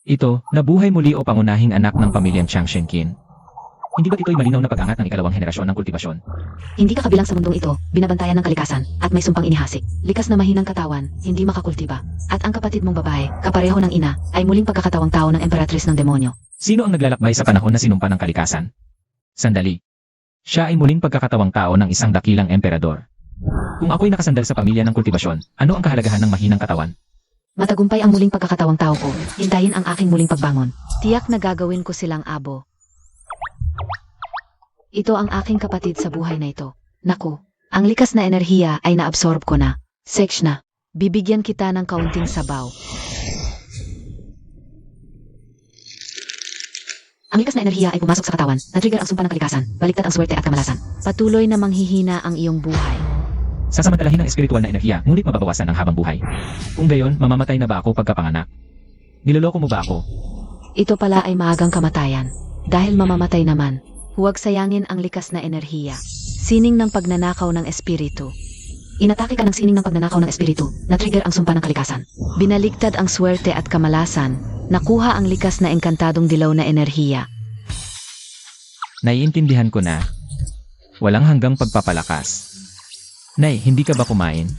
Ito, nabuhay muli o pangunahing anak ng pamilyang Chiang Shenkin. Hindi ba't ito'y malinaw na pag-angat ng ikalawang henerasyon ng kultibasyon? Hindi ka kabilang sa mundong ito, binabantayan ng kalikasan, at may sumpang inihasik. Likas na mahinang katawan, hindi makakultiba. At ang kapatid mong babae, kapareho ng ina, ay muling pagkakatawang tao ng emperatris ng demonyo. Sino ang naglalakbay sa panahon na sinumpa ng kalikasan? Sandali. Siya ay muling pagkakatawang tao ng isang dakilang emperador. Kung ako'y nakasandal sa pamilya ng kultibasyon, ano ang kahalagahan ng mahinang katawan? Matagumpay ang muling pagkakatawang tao ko, hintayin ang aking muling pagbangon. Tiyak na gagawin ko silang abo. Ito ang aking kapatid sa buhay na ito. Naku, ang likas na enerhiya ay naabsorb ko na. Sex na. Bibigyan kita ng kaunting sabaw. Ang likas na enerhiya ay pumasok sa katawan, na-trigger ang sumpa ng kalikasan, baliktad ang swerte at kamalasan. Patuloy na manghihina ang iyong buhay. Sasamantalahin ang espiritual na enerhiya, ngunit mababawasan ang habang buhay. Kung gayon, mamamatay na ba ako pagkapanganak? Niloloko mo ba ako? Ito pala ay maagang kamatayan. Dahil mamamatay naman, huwag sayangin ang likas na enerhiya. Sining ng pagnanakaw ng espiritu. Inatake ka ng sining ng pagnanakaw ng espiritu, na-trigger ang sumpa ng kalikasan. Binaligtad ang swerte at kamalasan, nakuha ang likas na engkantadong dilaw na enerhiya. Naiintindihan ko na. Walang hanggang pagpapalakas. Nay, hindi ka ba kumain?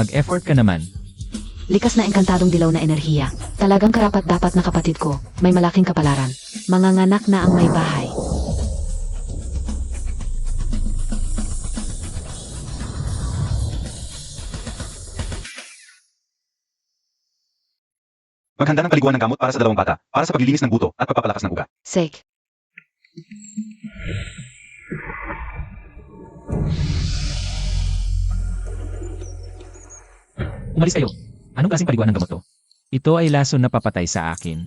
Mag-effort ka naman. Likas na engkantadong dilaw na enerhiya. Talagang karapat-dapat na kapatid ko, may malaking kapalaran. Manganganak na ang may bahay. Maghanda ng paliguan ng gamot para sa dalawang bata, para sa paglilinis ng buto at pagpapalakas ng ugat. Sek. Umalis kayo. Anong klaseng paliguan ng gamot to? Ito ay lason na papatay sa akin.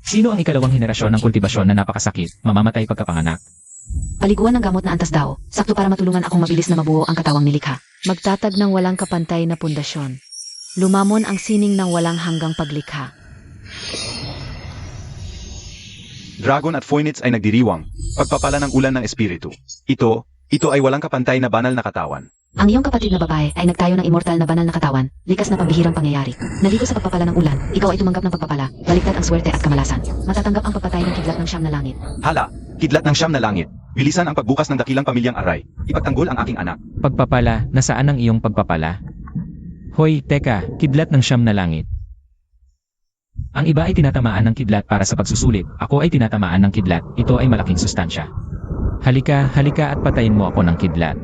Sino ang ikalawang henerasyon ng kultibasyon na napakasakit, mamamatay pagkapanganak? Paliguan ng gamot na antas daw, sakto para matulungan akong mabilis na mabuo ang katawang nilikha. Magtatag ng walang kapantay na pundasyon. Lumamon ang sining ng walang hanggang paglikha. Dragon at Phoenix ay nagdiriwang, pagpapala ng ulan ng espiritu. Ito ay walang kapantay na banal na katawan. Ang iyong kapatid na babae ay nagtayo ng immortal na banal na katawan, likas na pambihirang pangyayari. Naligo sa pagpapala ng ulan, ikaw ay tumanggap ng pagpapala, baliktad ang swerte at kamalasan. Matatanggap ang pagpatay ng kidlat ng siyam na langit. Hala, kidlat ng siyam na langit. Bilisan ang pagbukas ng dakilang pamilyang aray. Ipagtanggol ang aking anak. Pagpapala, nasaan ang iyong pagpapala? Hoy, teka, kidlat ng siyam na langit. Ang iba ay tinatamaan ng kidlat para sa pagsusulit, ako ay tinatamaan ng kidlat, ito ay malaking sustansya. Halika, halika at patayin mo ako ng kidlat.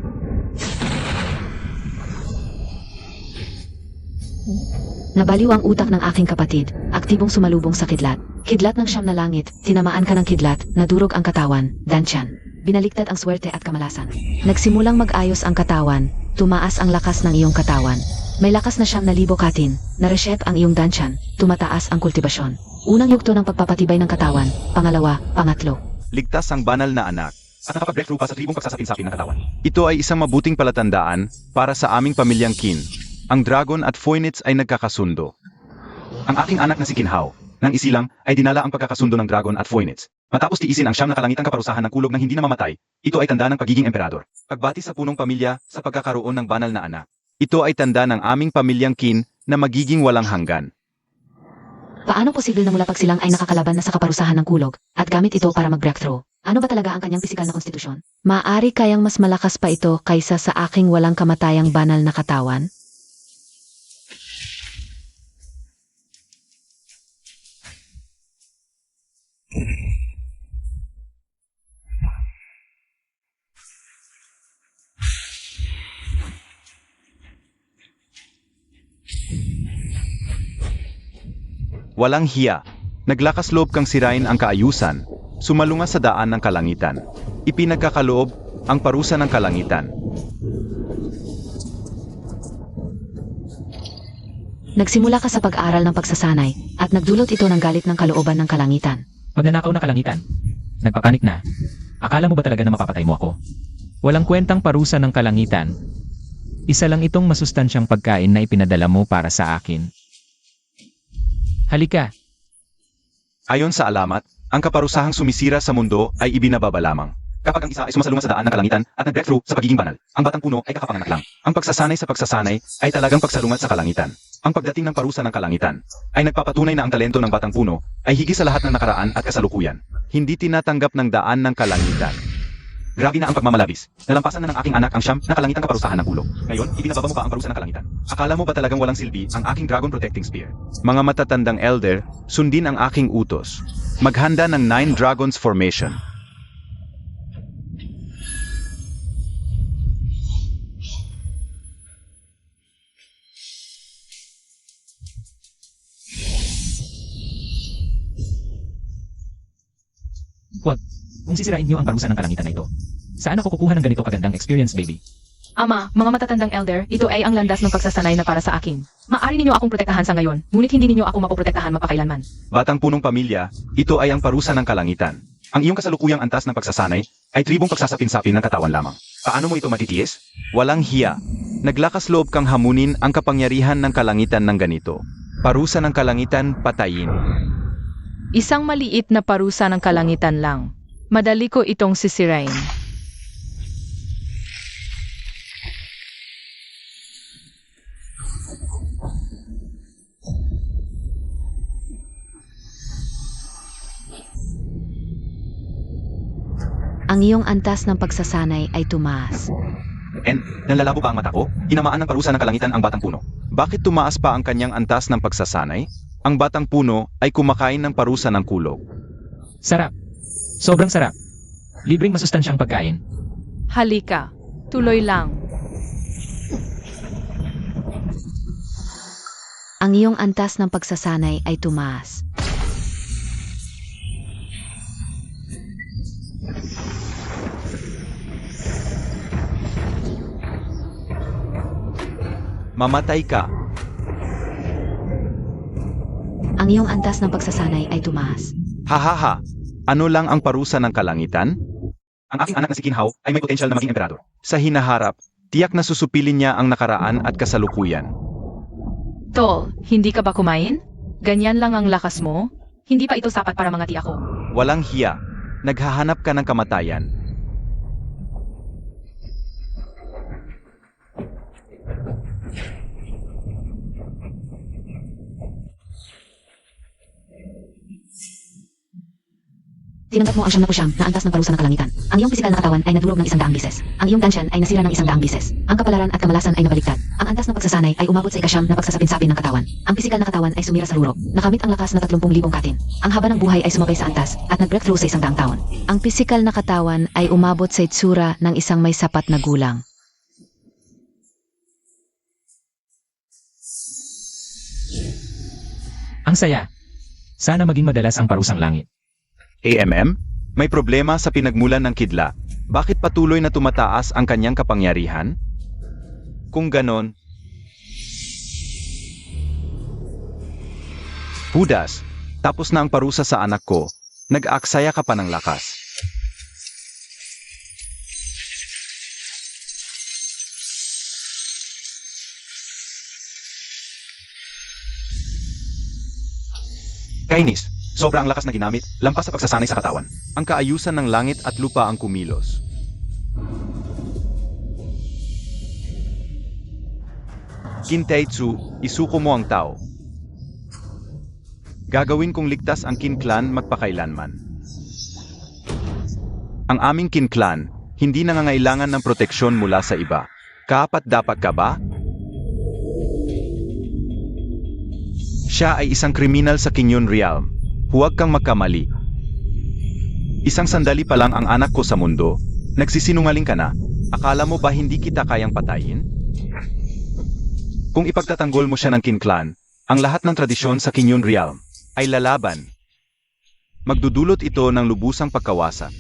Nabaliw ang utak ng aking kapatid, aktibong sumalubong sa kidlat. Kidlat ng siyam na langit, tinamaan ka ng kidlat, nadurog ang katawan, dansyan. Binaliktad ang swerte at kamalasan. Nagsimulang mag-ayos ang katawan, tumaas ang lakas ng iyong katawan. May lakas na 9,000 katin, na-reshape ang iyong dansyan, tumataas ang kultibasyon. Unang yugto ng pagpapatibay ng katawan, pangalawa, pangatlo. Ligtas ang banal na anak at nakapag-breakthrough pa sa tribong pagsasapin-sapin ng katawan. Ito ay isang mabuting palatandaan para sa aming pamilyang Qin. Ang Dragon at Phoenix ay nagkakasundo. Ang aking anak na si Kinhao, nang isilang, ay dinala ang pagkakasundo ng Dragon at Phoenix. Matapos tiisin ang siyam na kalangitang kaparusahan ng kulog na hindi namamatay, ito ay tanda ng pagiging emperador. Pagbati sa punong pamilya sa pagkakaroon ng banal na anak. Ito ay tanda ng aming pamilyang Qin na magiging walang hanggan. Paano posible na mula pag silang ay nakakalaban na sa kaparusahan ng kulog, at gamit ito para mag-breakthrough? Ano ba talaga ang kanyang pisikal na konstitusyon? Maaari kayang mas malakas pa ito kaysa sa aking walang kamatayang banal na katawan? Walang hiya. Naglakas loob kang sirain ang kaayusan. Sumalunga sa daan ng kalangitan. Ipinagkakaloob ang parusa ng kalangitan. Nagsimula ka sa pag-aaral ng pagsasanay, at nagdulot ito ng galit ng kalooban ng kalangitan. Magnanakaw na kalangitan. Nagpapanik na. Akala mo ba talaga na mapapatay mo ako? Walang kwentang parusa ng kalangitan. Isa lang itong masustansyang pagkain na ipinadala mo para sa akin. Halika. Ayon sa alamat, ang kaparusahang sumisira sa mundo ay ibinababa lamang. Kapag ang isa ay sumasalungat sa daan ng kalangitan at nag-breakthrough sa pagiging banal, ang batang puno ay kakapanganak lang. Ang pagsasanay sa pagsasanay ay talagang pagsalungat sa kalangitan. Ang pagdating ng parusa ng kalangitan ay nagpapatunay na ang talento ng batang puno ay higit sa lahat ng nakaraan at kasalukuyan. Hindi tinatanggap ng daan ng kalangitan. Grabe na ang pagmamalabis. Nalampasan na ng aking anak ang siyam na kalangitang kaparusahan ng ulo. Ngayon, ibinababa mo pa ang parusa ng kalangitan. Akala mo ba talagang walang silbi ang aking dragon protecting spear? Mga matatandang elder, sundin ang aking utos. Maghanda ng 9 dragons formation. Huwag. Kung sisirain niyo ang parusa ng kalangitan na ito. Saan ako kukuha ng ganito kagandang experience, baby? Ama, mga matatandang elder, ito ay ang landas ng pagsasanay na para sa akin. Maari ninyo akong protektahan sa ngayon, ngunit hindi ninyo ako mapoprotektahan mapakailanman. Batang punong pamilya, ito ay ang parusa ng kalangitan. Ang iyong kasalukuyang antas ng pagsasanay ay tribong pagsasapin-sapin ng katawan lamang. Paano mo ito matitiis? Walang hiya. Naglakas loob kang hamunin ang kapangyarihan ng kalangitan ng ganito. Parusa ng kalangitan, patayin. Isang maliit na parusa ng kalangitan lang. Madali ko itong sisirain. Ang iyong antas ng pagsasanay ay tumaas. And, nanlalabo ba ang mata ko? Tinamaan ng parusa ng kalangitan ang batang puno. Bakit tumaas pa ang kanyang antas ng pagsasanay? Ang batang puno ay kumakain ng parusa ng kulog. Sarap. Sobrang sarap. Libreng masustansyang pagkain. Halika, tuloy lang. Ang iyong antas ng pagsasanay ay tumaas. Mamatay ka. Ang iyong antas ng pagsasanay ay tumaas. Hahaha. Ano lang ang parusa ng kalangitan? Ang aking anak na si Kinhaw ay may potensyal na maging emperador. Sa hinaharap, tiyak na susupilin niya ang nakaraan at kasalukuyan. Tol, hindi ka ba kumain? Ganyan lang ang lakas mo? Hindi pa ito sapat para mangati ako. Walang hiya. Naghahanap ka ng kamatayan. Tinanggap mo ang siyam na antas ng parusa ng kalangitan. Ang iyong pisikal na katawan ay nadurog ng 100 bises. Ang iyong tansyan ay nasira ng 100 bises. Ang kapalaran at kamalasan ay nabaliktad. Ang antas ng pagsasanay ay umabot sa ikasyam na pagsasapin-sapin ng katawan. Ang pisikal na katawan ay sumira sa lurok. Nakamit ang lakas na 30,000 katin. Ang haba ng buhay ay sumabay sa antas at nag-breakthrough sa 100 taon. Ang pisikal na katawan ay umabot sa itsura ng isang may sapat na gulang. Ang saya. Sana maging madalas ang parusang langit. AMM, may problema sa pinagmulan ng kidla. Bakit patuloy na tumataas ang kanyang kapangyarihan? Kung ganon, Judas, tapos na ang parusa sa anak ko. Nag-aaksaya ka pa ng lakas. Kainis, sobra ang lakas na ginamit, lampas sa pagsasanay sa katawan. Ang kaayusan ng langit at lupa ang kumilos. Kintaitsu, isuko mo ang tao. Gagawin kong ligtas ang Qin Clan magpakailanman. Ang aming Qin Clan, hindi nangangailangan ng proteksyon mula sa iba. Kaapat-dapat ka ba? Siya ay isang kriminal sa Kinyon Realm. Huwag kang magkamali. Isang sandali pa lang ang anak ko sa mundo. Nagsisinungaling ka na. Akala mo ba hindi kita kayang patayin? Kung ipagtatanggol mo siya ng Qin Clan, ang lahat ng tradisyon sa Kinyon Realm ay lalaban. Magdudulot ito ng lubusang pagkawasa.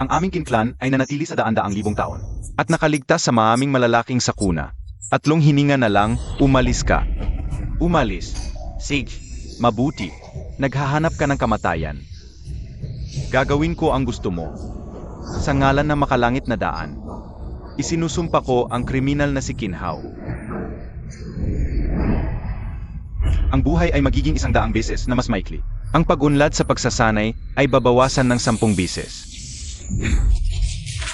Ang aming Qin Clan ay nanatili sa daan-daang libong taon at nakaligtas sa maaming malalaking sakuna. 3 hininga na lang, umalis ka. Umalis. Sage, mabuti. Naghahanap ka ng kamatayan. Gagawin ko ang gusto mo. Sa ngalan ng makalangit na daan, isinusumpa ko ang kriminal na si Kinhaw. Ang buhay ay magiging 100 beses na mas maikli. Ang pag-unlad sa pagsasanay ay babawasan ng 10 beses.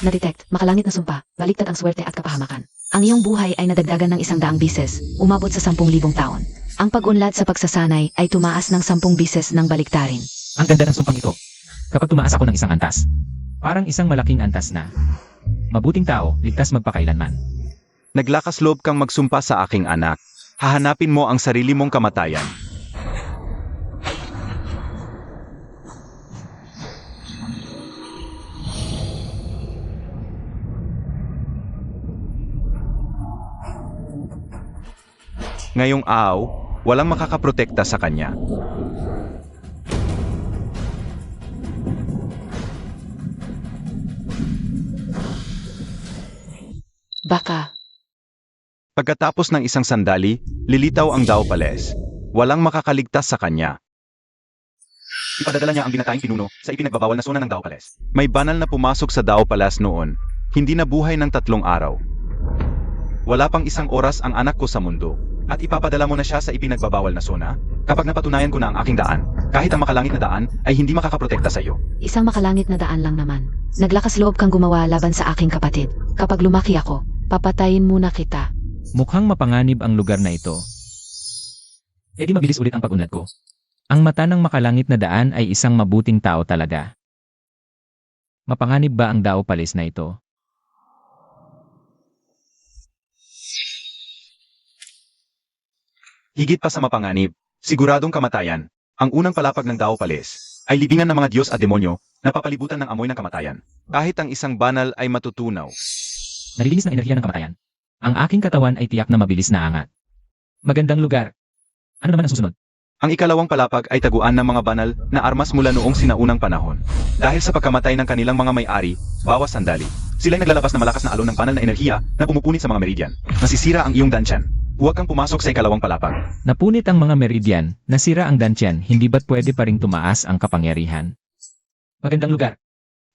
Na-detect, makalangit na sumpa, baliktad ang swerte at kapahamakan. Ang iyong buhay ay nadagdagan ng 100 bises, umabot sa 10,000 taon. Ang pag-unlad sa pagsasanay ay tumaas ng 10 bises ng baliktarin. Ang ganda ng sumpang ito. Kapag tumaas ako ng isang antas, parang isang malaking antas na. Mabuting tao, ligtas magpakailanman. Naglakas loob kang magsumpa sa aking anak. Hahanapin mo ang sarili mong kamatayan. Ngayong walang makakaprotekta sa kanya. Baka, Pagkatapos ng isang sandali, lilitaw ang Daupales. Walang makakaligtas sa kanya. Ipadadala niya ang binatayang pinuno sa ipinagbabawal na zona ng Daupales. May banal na pumasok sa Daupales noon. Hindi nabuhay ng 3 araw. Wala pang 1 oras ang anak ko sa mundo. At ipapadala mo na siya sa ipinagbabawal na zona? Kapag napatunayan ko na ang aking daan, kahit ang makalangit na daan ay hindi makakaprotekta sa iyo. isang makalangit na daan lang naman. Naglakas loob kang gumawa laban sa aking kapatid. Kapag lumaki ako, papatayin muna kita. Mukhang mapanganib ang lugar na ito. E di mabilis ulit ang pag-unlad ko. Ang mata ng makalangit na daan ay isang mabuting tao talaga. Mapanganib ba ang Daupales na ito? Higit pa sa mapanganib, siguradong kamatayan. Ang unang palapag ng Daupales ay libingan ng mga Diyos at demonyo na papalibutan ng amoy ng kamatayan. Kahit ang isang banal ay matutunaw. Nalilinis ng enerhiya ng kamatayan. Ang aking katawan ay tiyak na mabilis na angat. Magandang lugar. Ano naman ang susunod? Ang ikalawang palapag ay taguan ng mga banal na armas mula noong sinaunang panahon. Dahil sa pagkamatay ng kanilang mga may-ari, bawas sandali. Sila'y naglalabas ng malakas na alon ng banal na enerhiya na pumupunit sa mga meridian. Nasisira ang iyong dansyan. Huwag kang pumasok sa ikalawang palapag. Napunit ang mga meridian, nasira ang dantyan, hindi ba't pwede pa ring tumaas ang kapangyarihan? Magandang lugar.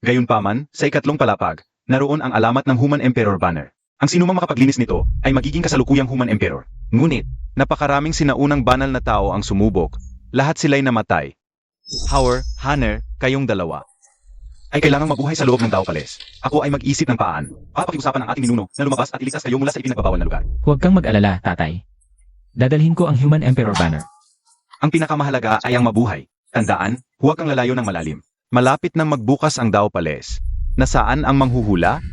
Gayunpaman, sa ikatlong palapag, naroon ang alamat ng Human Emperor Banner. Ang sinumang makapaglinis nito ay magiging kasalukuyang Human Emperor. Ngunit, napakaraming sinaunang banal na tao ang sumubok. Lahat sila'y namatay. Hauer, Hanner, kayong dalawa ay kailangang mabuhay sa loob ng Daupales. Ako ay mag-isip ng paan. Papakiusapan ang ating ninuno na lumabas at iligtas kayo mula sa ipinagbabawal na lugar. Huwag kang mag-alala, tatay. Dadalhin ko ang Human Emperor Banner. Ang pinakamahalaga ay ang mabuhay. Tandaan, huwag kang lalayo ng malalim. Malapit na magbukas ang Daupales. Nasaan ang manghuhula?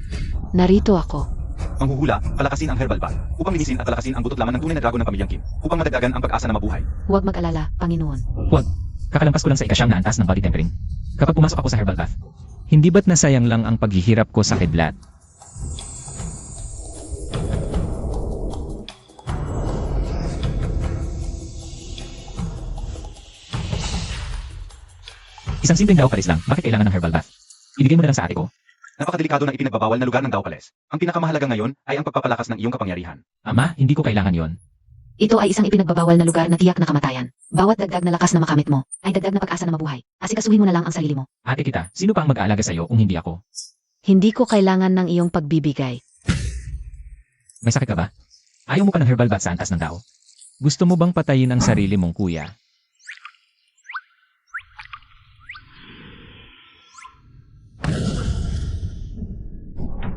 Narito ako. Manghuhula, palakasin ang herbal bath, upang linisin at palakasin ang butot laman ng tunay na dragon ng pamilyang Kim, upang madagdagan ang pag-asa na mabuhay. Huwag mag-alala, Panginoon. Huwag. Kakalampas ko lang sa ikasyam na antas ng body tempering. Kapag pumasok ako sa herbal bath, hindi ba't nasayang lang ang paghihirap ko sa kidlat? Isang simpleng Daupales lang, bakit kailangan ng herbal bath? Ibigay mo na lang sa ate ko. Napakadelikado ng ipinagbabawal na lugar ng Daupales. Ang pinakamahalaga ngayon ay ang pagpapalakas ng iyong kapangyarihan. Ama, hindi ko kailangan yon. Ito ay isang ipinagbabawal na lugar na tiyak na kamatayan. Bawat dagdag na lakas na makamit mo, ay dagdag na pag-asa na mabuhay. Asikasuhin mo na lang ang sarili mo. Ate kita, sino pa ang mag-aalaga sa iyo kung hindi ako? Hindi ko kailangan ng iyong pagbibigay. May sakit ka ba? Ayaw mo pa ng herbal bath sa antas ng tao? Gusto mo bang patayin ang sarili mong kuya?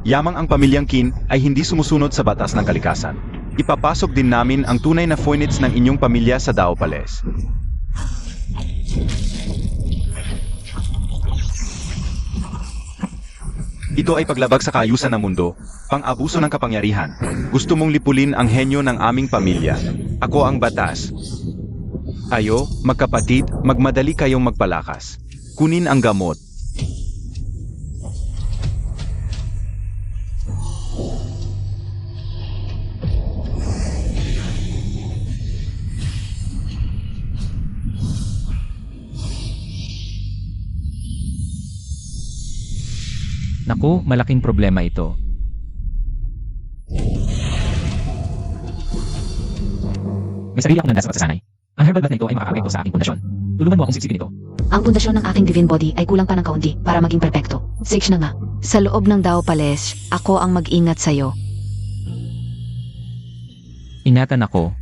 Yamang ang pamilyang Qin ay hindi sumusunod sa batas ng kalikasan. Ipapasok din namin ang tunay na Phoenix ng inyong pamilya sa Daupales. Ito ay paglabag sa kaayusan ng mundo, pang-abuso ng kapangyarihan. Gusto mong lipulin ang henyo ng aming pamilya. Ako ang batas. Kayo, magkapatid, magmadali kayong magpalakas. Kunin ang gamot. Naku, malaking problema ito. May sarili akong landas sa pagsasanay. Ang herbal bath na ito ay makakapekto sa aking pundasyon. Tulungan mo akong siksipin ito. Ang pundasyon ng aking divine body ay kulang pa ng kaunti para maging perpekto. Six na nga. Sa loob ng Daupales, ako ang mag-ingat sa'yo. Ingatan ako.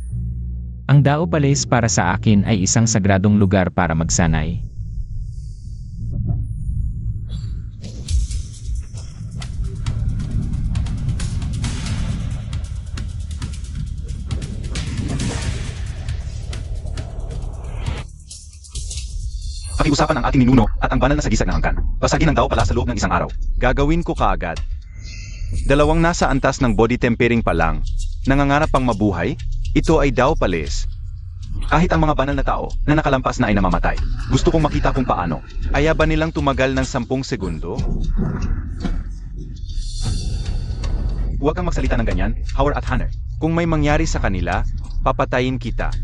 Ang Daupales para sa akin ay isang sagradong lugar para magsanay. pakiusapan ang ating ninuno at ang banal na sagisag na angkan. Basagin ang tao pala sa loob ng isang araw. Gagawin ko kaagad. Dalawang nasa antas ng body tempering pa lang, nangangarap pang mabuhay, ito ay daw palis. Kahit ang mga banal na tao na nakalampas na ay namamatay. Gusto kong makita kung paano. Aya ba nilang tumagal ng 10 segundo? Huwag kang magsalita ng ganyan, Howard at Hanner. Kung may mangyari sa kanila, papatayin kita.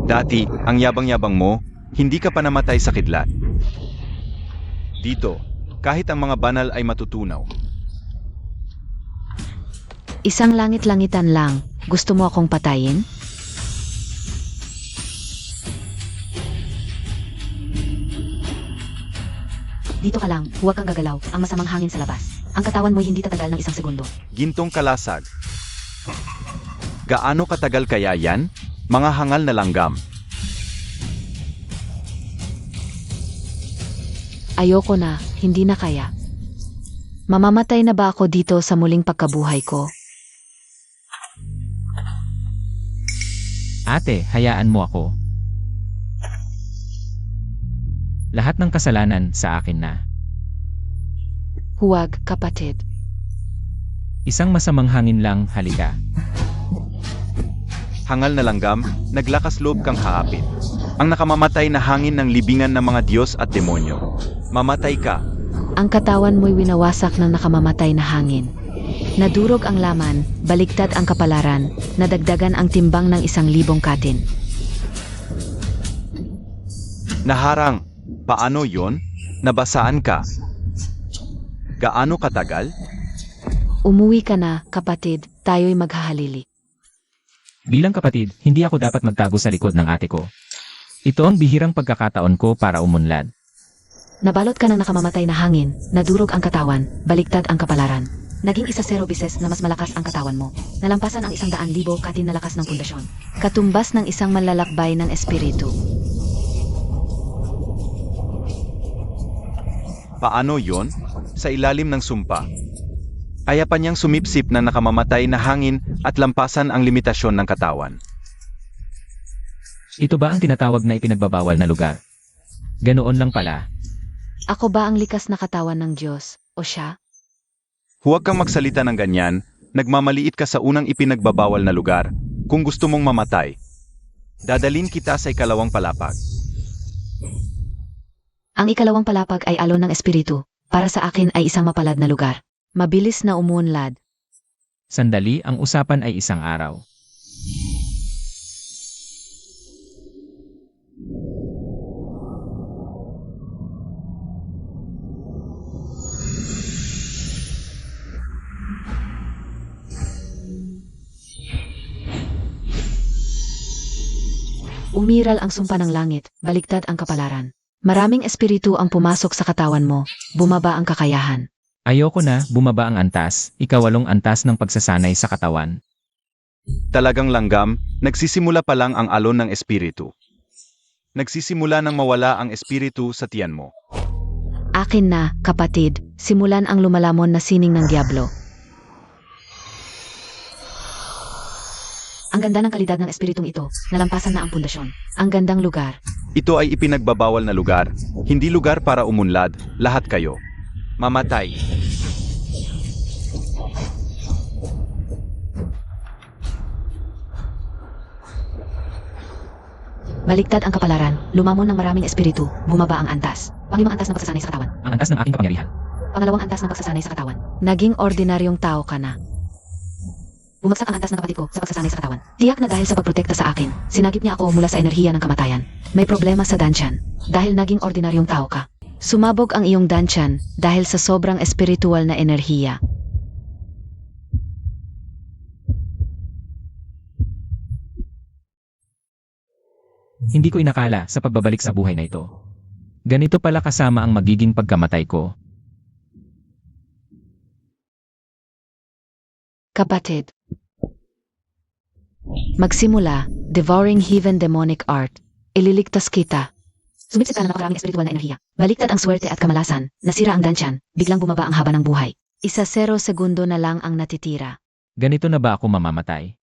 Dati, ang yabang-yabang mo, hindi ka pa namatay sa kidlat. Dito, kahit ang mga banal ay matutunaw. Isang langit-langitan lang. Gusto mo akong patayin? Dito ka lang, huwag kang gagalaw. Ang masamang hangin sa labas. Ang katawan mo'y hindi tatagal ng 1 segundo. Gintong kalasag. Gaano katagal kaya yan? Mga hangal na langgam. Ayoko na, hindi na kaya. Mamamatay na ba ako dito sa muling pagkabuhay ko? Ate, hayaan mo ako. Lahat ng kasalanan sa akin na. Huwag, kapatid. Isang masamang hangin lang, halika. Hangal na langgam, naglakas loob kang haapin. Ang nakamamatay na hangin ng libingan ng mga Diyos at demonyo. Mamatay ka. Ang katawan mo'y winawasak ng nakamamatay na hangin. Nadurog ang laman, baligtad ang kapalaran, nadagdagan ang timbang ng 1,000 katin. Naharang. Paano yon? Nabasaan ka. Gaano katagal? Umuwi ka na, kapatid, tayo'y maghahalili. Bilang kapatid, hindi ako dapat magtago sa likod ng ate ko. Ito ang bihirang pagkakataon ko para umunlad. Nabalot ka ng nakamamatay na hangin, nadurog ang katawan, baligtad ang kapalaran. Naging 1-0 bises na mas malakas ang katawan mo. Nalampasan ang 100,000 katin na lakas ng pundasyon. Katumbas ng isang manlalakbay ng espiritu. Paano yon? Sa ilalim ng sumpa. Kaya pa niyang sumipsip na nakamamatay na hangin at lampasan ang limitasyon ng katawan. Ito ba ang tinatawag na ipinagbabawal na lugar? Ganoon lang pala. Ako ba ang likas na katawan ng Diyos, o siya? Huwag kang magsalita ng ganyan, nagmamaliit ka sa unang ipinagbabawal na lugar. Kung gusto mong mamatay, dadalin kita sa ikalawang palapag. Ang ikalawang palapag ay alon ng espiritu. Para sa akin ay isang mapalad na lugar. Mabilis na umuunlad. Sandali, ang usapan ay isang araw. Umiral ang sumpa ng langit, baligtad ang kapalaran. Maraming espiritu ang pumasok sa katawan mo, bumaba ang kakayahan. Ayoko na, bumaba ang antas, ikawalong antas ng pagsasanay sa katawan. Talagang langgam, nagsisimula pa lang ang alon ng espiritu. Nagsisimula nang mawala ang espiritu sa tiyan mo. Akin na, kapatid, simulan ang lumalamon na sining ng diablo. Ang ganda ng kalidad ng espiritong ito, nalampasan na ang pundasyon. Ang gandang lugar. Ito ay ipinagbabawal na lugar, hindi lugar para umunlad, lahat kayo. Mamatay. Baligtad ang kapalaran, lumamon ng maraming espiritu, bumaba ang antas. Panglimang antas ng pagsasanay sa katawan. Ang antas ng aking kapangyarihan. Pangalawang antas ng pagsasanay sa katawan. Naging ordinaryong tao ka na. Bumagsak ang antas ng kapatid ko sa pagsasanay sa katawan. Tiyak na dahil sa pagprotekta sa akin, sinagip niya ako mula sa enerhiya ng kamatayan. May problema sa dansyan, dahil naging ordinaryong tao ka. Sumabog ang iyong dansyan dahil sa sobrang espiritual na enerhiya. Hindi ko inakala sa pagbabalik sa buhay na ito. Ganito pala kasama ang magiging pagkamatay ko. Kapatid. Magsimula, Devouring Heathen Demonic Art. Ililigtas kita. Sumipsip ka na napakaraming espiritual na enerhiya. Baliktad ang swerte at kamalasan. Nasira ang dansyan. Biglang bumaba ang haba ng buhay. 1 segundo na lang ang natitira. Ganito na ba ako mamamatay?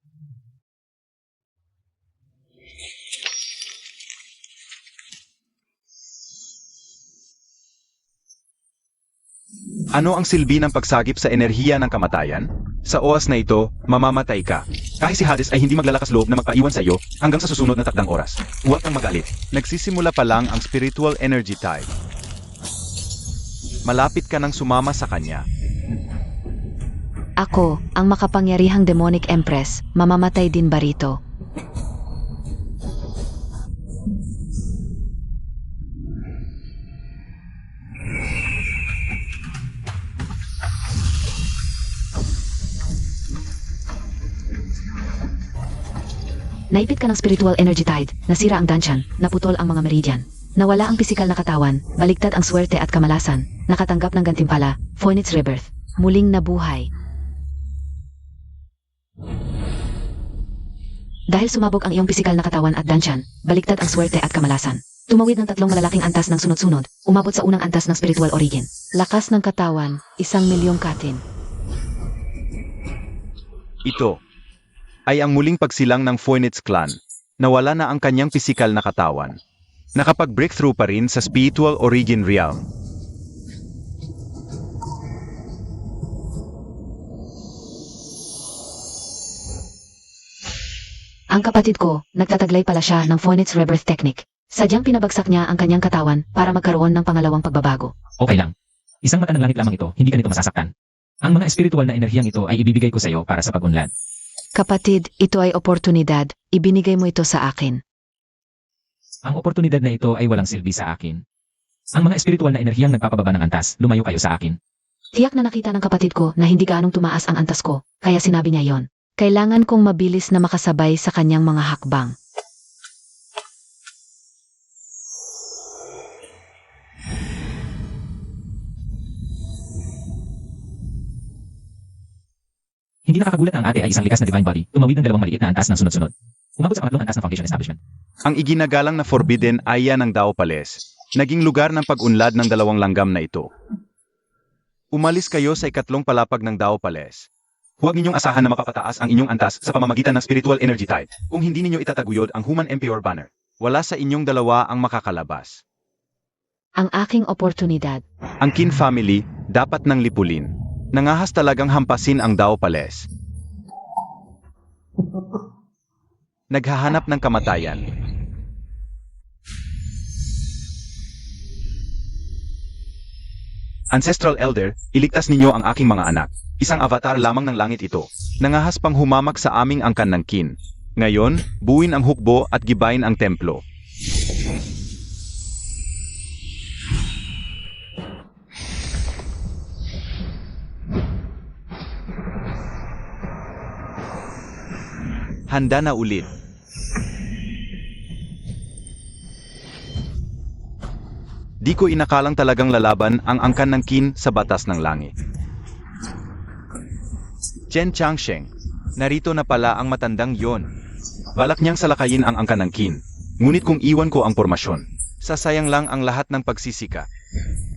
Ano ang silbi ng pagsagip sa enerhiya ng kamatayan? Sa oras na ito, mamamatay ka. Kahit si Hades ay hindi maglalakas loob na magpaiwan sa iyo hanggang sa susunod na takdang oras. Huwag kang magalit. Nagsisimula pa lang ang spiritual energy tide. Malapit ka nang sumama sa kanya. Ako, ang makapangyarihang demonic empress, mamamatay din ba rito? Naipit ka ng spiritual energy tide, nasira ang dansyan, naputol ang mga meridian. Nawala ang pisikal na katawan, baligtad ang swerte at kamalasan, nakatanggap ng gantimpala, Phoenix Rebirth, muling nabuhay. Dahil sumabog ang iyong pisikal na katawan at dansyan, baligtad ang swerte at kamalasan. Tumawid ng 3 malalaking antas ng sunod-sunod, umabot sa unang antas ng spiritual origin. Lakas ng katawan, 1,000,000 katin. Ito ay ang muling pagsilang ng Phoenix Clan. Nawala na ang kanyang pisikal na katawan. Nakapag-breakthrough pa rin sa spiritual origin realm. Ang kapatid ko, nagtataglay pala siya ng Phoenix Rebirth Technique. Sadyang pinabagsak niya ang kanyang katawan para magkaroon ng pangalawang pagbabago. Okay lang. Isang mata ng langit lamang ito, hindi ka nito masasaktan. Ang mga espiritual na enerhiyang ito ay ibibigay ko sa iyo para sa pag-unlad. Kapatid, ito ay oportunidad, ibinigay mo ito sa akin. Ang oportunidad na ito ay walang silbi sa akin. Ang mga espiritual na enerhiyang nagpapababa ng antas, lumayo kayo sa akin. Tiyak na nakita ng kapatid ko na hindi gaanong tumaas ang antas ko, kaya sinabi niya yon. Kailangan kong mabilis na makasabay sa kanyang mga hakbang. Hindi nakakagulat na ang ate ay isang likas na divine body, tumawid ng 2 maliit na antas ng sunod-sunod. Umabot sa pangatlong antas ng foundation establishment. Ang iginagalang na Forbidden Aya ng Dao Palace, naging lugar ng pag-unlad ng 2 langgam na ito. Umalis kayo sa 2 palapag ng Dao Palace. Huwag ninyong asahan na mapapataas ang inyong antas sa pamamagitan ng spiritual energy tide. Kung hindi ninyo itataguyod ang Human Emperor banner, wala sa inyong dalawa ang makakalabas. Ang aking oportunidad. Ang Qin family dapat nang lipulin. Nangahas talagang hampasin ang Dao Palace. Naghahanap ng kamatayan. Ancestral Elder, iligtas ninyo ang aking mga anak. Isang avatar lamang ng langit ito. Nangahas pang humamag sa aming angkan ng Qin. Ngayon, buuin ang hukbo at gibain ang templo. Handa na ulit. Di ko inakalang talagang lalaban ang angkan ng Qin sa batas ng langit. Chen Changsheng, narito na pala ang matandang yon. Balak niyang salakayin ang angkan ng Qin. Ngunit kung iwan ko ang pormasyon, sasayang lang ang lahat ng pagsisika.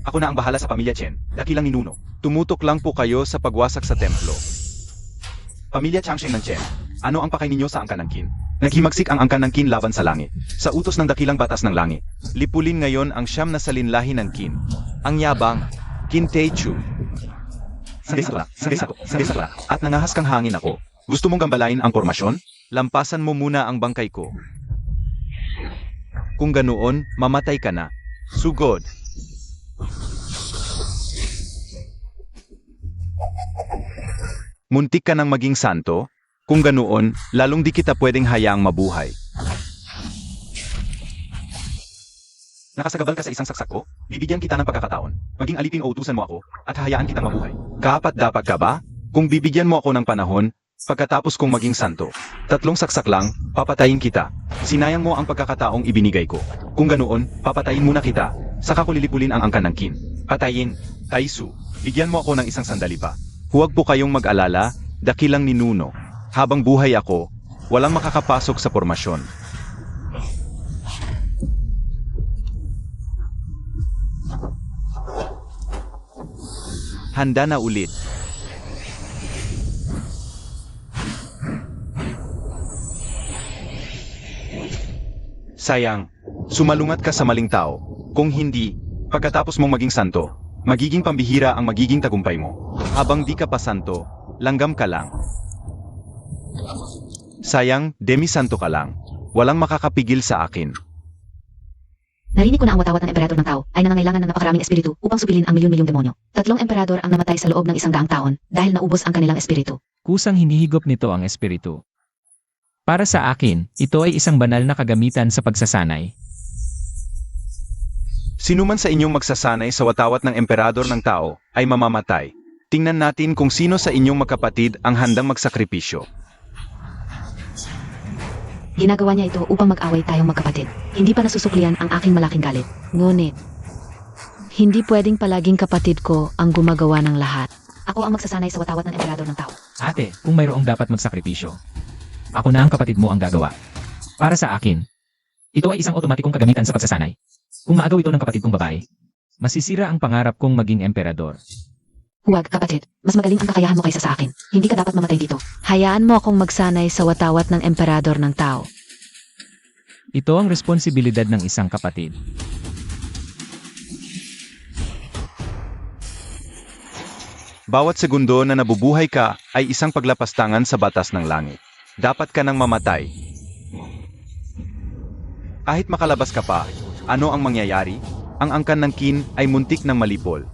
Ako na ang bahala sa pamilya Chen, dakilang ninuno. Tumutok lang po kayo sa pagwasak sa templo. Pamilya Changsheng ng Chen, ano ang pakay ninyo sa angkan ng Qin? Naghimagsik ang angkan ng Qin laban sa langit. Sa utos ng dakilang batas ng langit. Lipulin ngayon ang 9 na salinlahi ng Qin. Ang yabang, Qin Teichu. Sagisakla, at nangahas kang hangin ako. Gusto mong gambalain ang pormasyon? Lampasan mo muna ang bangkay ko. Kung ganoon, mamatay ka na. Sugod. Muntik ka nang maging santo? Kung ganoon, lalong di kita pwedeng hayaang mabuhay. Nakasagabal ka sa isang saksak ko? Bibigyan kita ng pagkakataon. Maging alipin o utusan mo ako, at hahayaan kitang mabuhay. Kaapat-dapat ka ba? Kung bibigyan mo ako ng panahon, pagkatapos kong maging santo, 3 saksak lang, papatayin kita. Sinayang mo ang pagkakataong ibinigay ko. Kung ganoon, papatayin muna kita. Saka ko lilipulin ang angkan ng Qin. Patayin, Taisu. Bigyan mo ako ng isang sandali pa. Huwag po kayong mag-alala, dakilang ninuno. Habang buhay ako, walang makakapasok sa pormasyon. Handa na ulit. Sayang, sumalungat ka sa maling tao. Kung hindi, pagkatapos mong maging santo, magiging pambihira ang magiging tagumpay mo. Habang di ka pa santo, langgam ka lang. Sayang, demi-santo ka lang. Walang makakapigil sa akin. Narinig ko na ang watawat ng emperador ng tao ay nangangailangan ng napakaraming espiritu upang supilin ang milyon-milyong demonyo. 3 emperador ang namatay sa loob ng 100 taon dahil naubos ang kanilang espiritu. Kusang hinihigop nito ang espiritu. Para sa akin, ito ay isang banal na kagamitan sa pagsasanay. Sino man sa inyong magsasanay sa watawat ng emperador ng tao ay mamamatay. Tingnan natin kung sino sa inyong magkapatid ang handang magsakripisyo. Ginagawa niya ito upang mag-away tayong magkapatid. Hindi pa nasusuklian ang aking malaking galit. Ngunit, hindi pwedeng palaging kapatid ko ang gumagawa ng lahat. Ako ang magsasanay sa watawat ng emperador ng tao. Ate, kung mayroong dapat magsakripisyo, ako na ang kapatid mo ang gagawa. Para sa akin, ito ay isang otomatikong kagamitan sa pagsasanay. Kung maagaw ito ng kapatid kong babae, masisira ang pangarap kong maging emperador. Huwag, kapatid. Mas magaling ang kakayahan mo kaysa sa akin. Hindi ka dapat mamatay dito. Hayaan mo akong magsanay sa watawat ng emperador ng tao. Ito ang responsibilidad ng isang kapatid. Bawat segundo na nabubuhay ka ay isang paglapastangan sa batas ng langit. Dapat ka nang mamatay. Kahit makalabas ka pa, ano ang mangyayari? Ang angkan ng kin ay muntik ng malipol.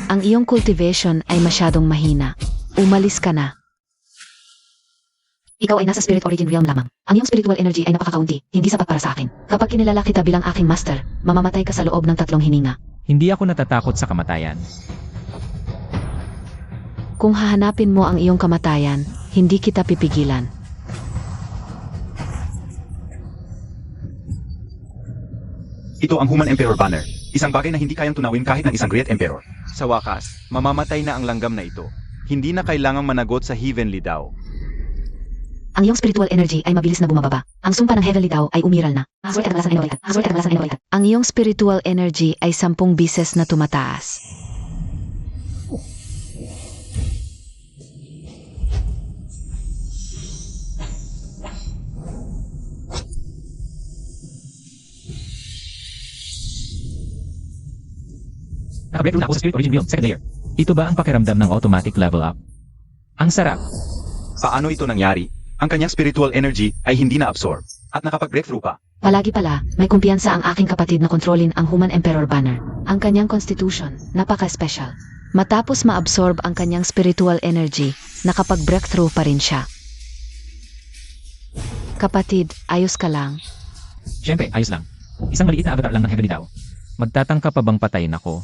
Ang iyong cultivation ay masyadong mahina. Umalis ka na. Ikaw ay nasa spirit origin realm lamang. Ang iyong spiritual energy ay napakakaunti, hindi sapat para sa akin. Kapag kinilala kita bilang aking master, mamamatay ka sa loob ng 3 hininga. Hindi ako natatakot sa kamatayan. Kung hahanapin mo ang iyong kamatayan, hindi kita pipigilan. Ito ang Human Emperor Banner. Isang bagay na hindi kayang tunawin kahit ng isang Great Emperor. Sa wakas, mamamatay na ang langgam na ito. Hindi na kailangang managot sa Heavenly Dao. Ang iyong spiritual energy ay mabilis na bumababa. Ang sumpa ng heavenly Tao ay umiral na. Ang iyong spiritual energy ay 10 bises na tumataas. Nakabreakthrough na ako sa Spirit Origin Realm, second layer. Ito ba ang pakiramdam ng automatic level up? Ang sarap. Paano ito nangyari? Ang kanyang spiritual energy ay hindi na-absorb at nakapag-breakthrough pa. Palagi pala, may kumpiyansa ang aking kapatid na kontrolin ang Human Emperor Banner. Ang kanyang constitution, napaka-special. Matapos ma-absorb ang kanyang spiritual energy, nakapag-breakthrough pa rin siya. Kapatid, ayos ka lang. Siyempre, ayos lang. Isang maliit na avatar lang ng Heavenly Tao. Magtatangka pa bang patayin ako?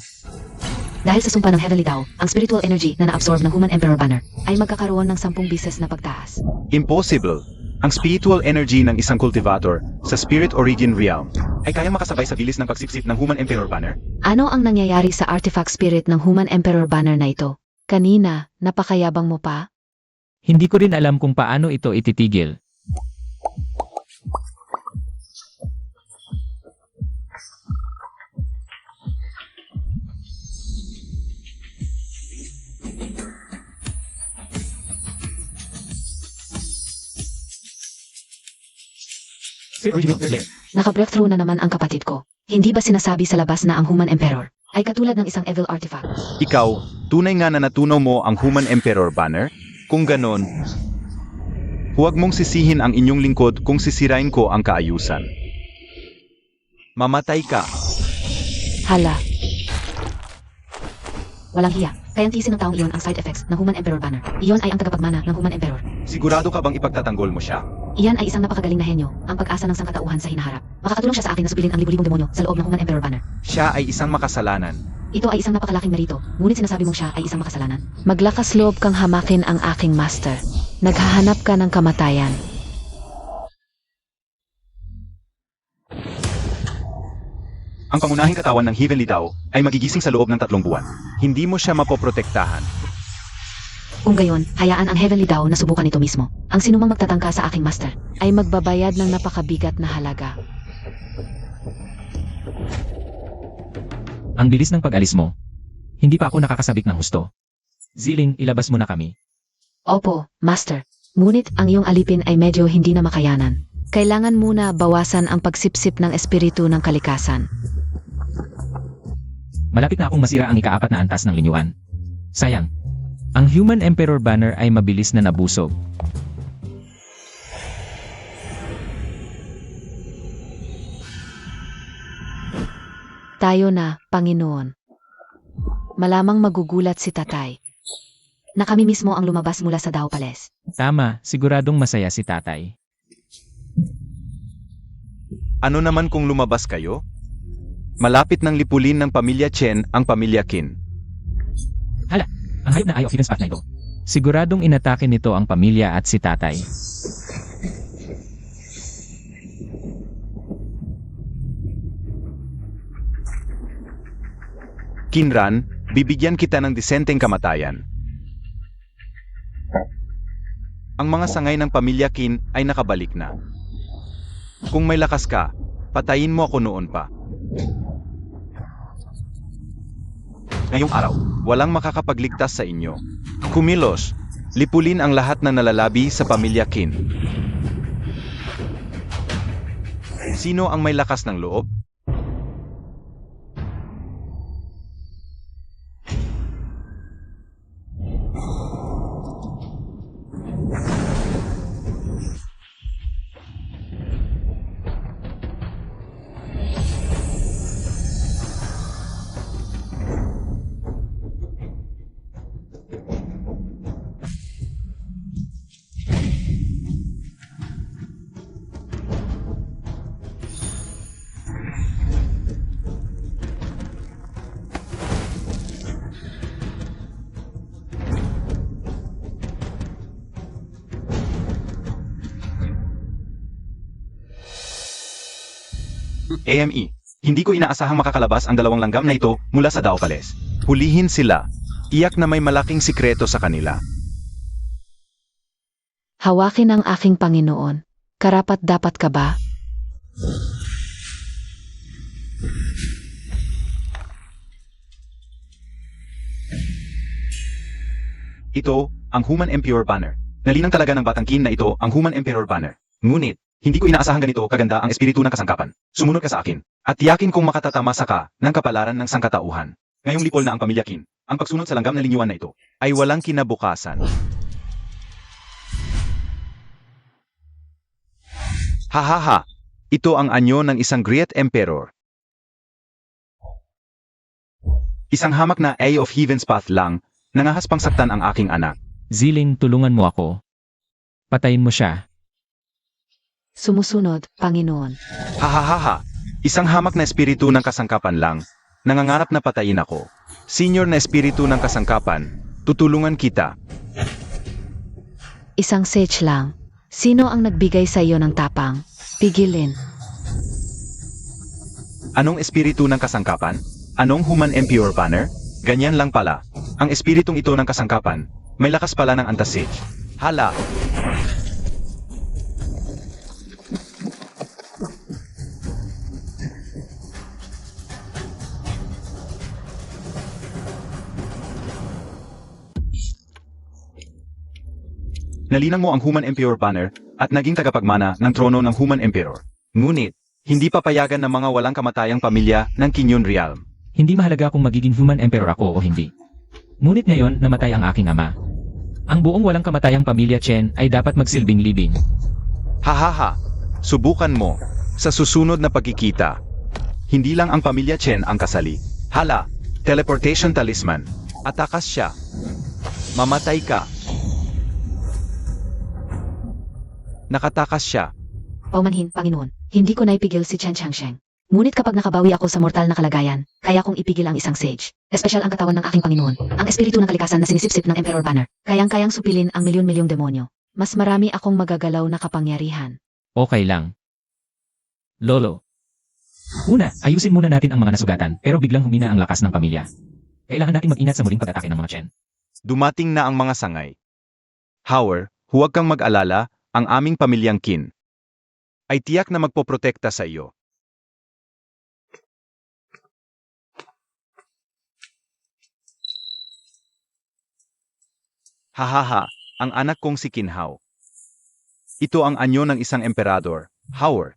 Dahil sa sumpa ng Heavenly Tao, ang spiritual energy na na-absorb ng Human Emperor Banner ay magkakaroon ng 10 bises na pagtaas. Impossible! Ang spiritual energy ng isang cultivator sa Spirit Origin Realm ay kayang makasabay sa bilis ng pagsipsip ng Human Emperor Banner. Ano ang nangyayari sa artifact spirit ng Human Emperor Banner na ito? Kanina, napakayabang mo pa? Hindi ko rin alam kung paano ito ititigil. Spirit Origin Realm, third layer. Naka-breakthrough na naman ang kapatid ko. Hindi ba sinasabi sa labas na ang Human Emperor ay katulad ng isang evil artifact? Ikaw, tunay nga na natunaw mo ang Human Emperor Banner? Kung ganon, huwag mong sisihin ang inyong lingkod kung sisirain ko ang kaayusan. Mamatay ka. Hala. Walang hiya. Kayang tiisin ng taong iyon ang side effects ng Human Emperor Banner. Iyon ay ang tagapagmana ng Human Emperor. Sigurado ka bang ipagtatanggol mo siya? Iyan ay isang napakagaling na henyo, ang pag-asa ng sangkatauhan sa hinaharap. Makakatulong siya sa akin na supilin ang libu-libong demonyo sa loob ng Human Emperor Banner. Siya ay isang makasalanan. Ito ay isang napakalaking merito, ngunit sinasabi mong siya ay isang makasalanan. Maglakas loob kang hamakin ang aking master. Naghahanap ka ng kamatayan. Ang pangunahing katawan ng Heavenly Dao ay magigising sa loob ng 3 buwan. Hindi mo siya mapoprotektahan. Kung gayon, hayaan ang Heavenly Dao na subukan ito mismo. Ang sinumang magtatangka sa aking master ay magbabayad ng napakabigat na halaga. Ang bilis ng pag-alis mo. Hindi pa ako nakakasabik ng husto. Ziling, ilabas mo na kami. Opo, master. Ngunit ang iyong alipin ay medyo hindi na makayanan. Kailangan muna bawasan ang pagsipsip ng espiritu ng kalikasan. Malapit na akong masira ang ika-4 na antas ng linyuan. Sayang. Ang Human Emperor Banner ay mabilis na nabusog. Tayo na, Panginoon. Malamang magugulat si tatay na kami mismo ang lumabas mula sa Dao Palace. Tama, siguradong masaya si tatay. Ano naman kung lumabas kayo? Malapit ng lipulin ng pamilya Chen ang pamilya Qin. Hala, ang hayop na Eye of Heaven's Path na ito. Siguradong inatake nito ang pamilya at si tatay. Kinran, bibigyan kita ng disenteng kamatayan. Ang mga sangay ng pamilya Qin ay nakabalik na. Kung may lakas ka, patayin mo ako noon pa. Ngayong araw, walang makakapagligtas sa inyo. Kumilos, lipulin ang lahat na nalalabi sa pamilya Qin. Sino ang may lakas ng loob? AME, hindi ko inaasahang makakalabas ang 2 langgam na ito mula sa Dao Palace. Hulihin sila. Iyak na may malaking sikreto sa kanila. Hawakin ang aking Panginoon. Karapat dapat ka ba? Ito, ang Human Emperor Banner. Nalinang talaga ng batang Qin na ito ang Human Emperor Banner. Ngunit, hindi ko inaasahang ganito kaganda ang espiritu ng kasangkapan. Sumunod ka sa akin, at tiyakin kong makatatamasa ka ng kapalaran ng sangkatauhan. Ngayong lipol na ang pamilya Qin, ang pagsunod sa langgam na linyuan na ito, ay walang kinabukasan. Hahaha! Ito ang anyo ng isang Great Emperor. Isang hamak na Eye of Heaven's Path lang, nangahaspang saktan ang aking anak. Ziling, tulungan mo ako. Patayin mo siya. Sumusunod, Panginoon. Hahaha! Isang hamak na espiritu ng kasangkapan lang, nangangarap na patayin ako. Senior na espiritu ng kasangkapan, tutulungan kita. Isang sage lang. Sino ang nagbigay sa iyo ng tapang? Pigilin. Anong espiritu ng kasangkapan? Anong Human Emperor Banner? Ganyan lang pala. Ang espiritong ito ng kasangkapan, may lakas pala ng antasage. Hala! Nalinang mo ang Human Emperor Banner at naging tagapagmana ng trono ng Human Emperor. Ngunit, hindi papayagan ng mga walang kamatayang pamilya ng Qingyun Realm. Hindi mahalaga kung magiging Human Emperor ako o hindi. Ngunit ngayon, namatay ang aking ama. Ang buong walang kamatayang pamilya Chen ay dapat magsilbing libing. Hahaha! Subukan mo. Sa susunod na pagkikita. Hindi lang ang pamilya Chen ang kasali. Hala! Teleportation Talisman. Atakas siya. Mamatay ka. Nakatakas siya. Paumanhin, Panginoon. Hindi ko naipigil si Chen Changsheng. Ngunit kapag nakabawi ako sa mortal na kalagayan, kaya kong ipigil ang isang sage. Espesyal ang katawan ng aking Panginoon. Ang espiritu ng kalikasan na sinisipsip ng Emperor Banner. Kayang-kayang supilin ang milyon-milyong demonyo. Mas marami akong magagalaw na kapangyarihan. Okay lang. Lolo. Una, ayusin muna natin ang mga nasugatan pero biglang humina ang lakas ng pamilya. Kailangan natin mag-ingat sa muling pag-atake ng mga Chen. Dumating na ang mga sangay. Howard, huwag kang mag-alala, ang aming pamilyang Qin ay tiyak na magpoprotekta sa iyo. Hahaha, ang anak kong si Qin Hao. Ito ang anyo ng isang emperador, Howard.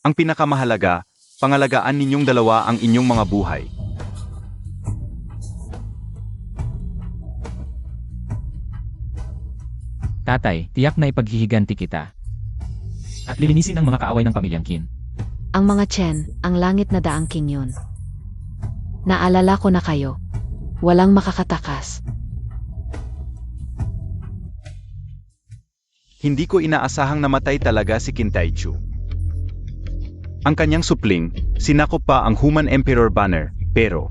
Ang pinakamahalaga, pangalagaan ninyong dalawa ang inyong mga buhay. Tatay, tiyak na ipaghihiganti kita. At lilinisin ang mga kaaway ng pamilyang Qin. Ang mga Chen, ang langit na daang king yun. Naalala ko na kayo. Walang makakatakas. Hindi ko inaasahang namatay talaga si Qin Taichu. Ang kanyang supling, sinakop pa ang Human Emperor banner, pero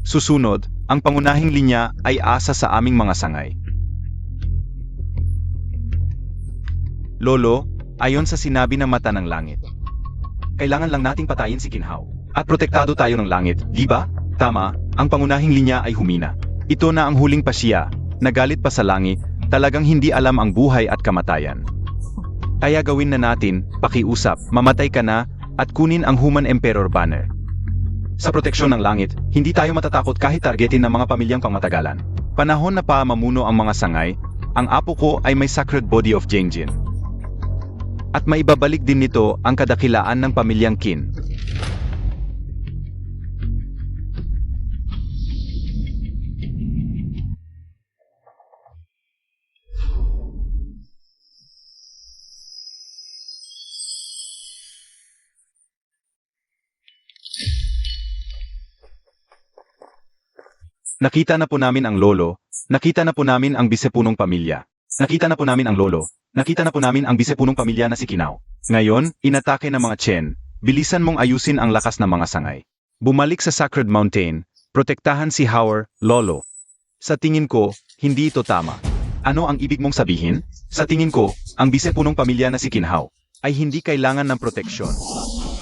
susunod, ang pangunahing linya ay asa sa aming mga sangay. Lolo, ayon sa sinabi ng mata ng langit, kailangan lang nating patayin si Qin Hao. At protektado tayo ng langit, di ba? Tama, ang pangunahing linya ay humina. Ito na ang huling pasya, nagalit pa sa langit, talagang hindi alam ang buhay at kamatayan. Kaya gawin na natin, pakiusap, mamatay ka na, at kunin ang Human Emperor banner. Sa proteksyon ng langit, hindi tayo matatakot kahit targetin ng mga pamilyang pangmatagalan. Panahon na pa mamuno ang mga sangay, ang apo ko ay may sacred body of Jengjin. At maibabalik din nito ang kadakilaan ng pamilyang Qin. Nakita na po namin ang lolo, nakita na po namin ang bisepunong pamilya. Nakita na po namin ang lolo, nakita na po namin ang bisepunong pamilya na si Qinao. Ngayon, inatake ng mga Chen, bilisan mong ayusin ang lakas ng mga sangay. Bumalik sa Sacred Mountain, protektahan si Howard, lolo. Sa tingin ko, hindi ito tama. Ano ang ibig mong sabihin? Sa tingin ko, ang bisepunong pamilya na si Qinao ay hindi kailangan ng proteksyon.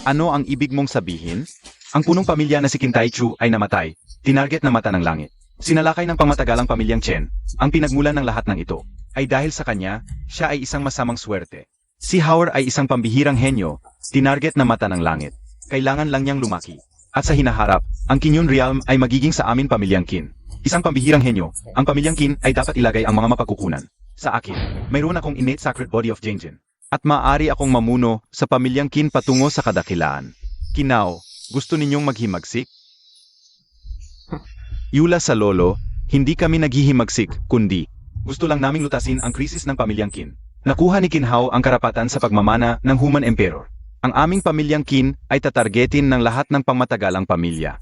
Ano ang ibig mong sabihin? Ang punong pamilya na si Qin Taichu ay namatay, tinarget na mata ng langit. Sinalakay ng pangmatagalang pamilyang Chen, ang pinagmulan ng lahat ng ito, ay dahil sa kanya, siya ay isang masamang swerte. Si Howard ay isang pambihirang henyo, tinarget na mata ng langit. Kailangan lang niyang lumaki. At sa hinaharap, ang Qin Realm ay magiging sa amin pamilyang Qin. Isang pambihirang henyo, ang pamilyang Qin ay dapat ilagay ang mga mapagkukunan. Sa akin, mayroon akong innate sacred body of Jengjin. At maaari akong mamuno sa pamilyang Qin patungo sa kadakilaan. Qinao, gusto ninyong maghimagsik? Yula sa lolo, hindi kami naghihimagsik, kundi gusto lang naming lutasin ang krisis ng pamilyang Qin. Nakuha ni Qin Hao ang karapatan sa pagmamana ng Human Emperor. Ang aming pamilyang Qin ay tatargetin ng lahat ng pangmatagalang pamilya.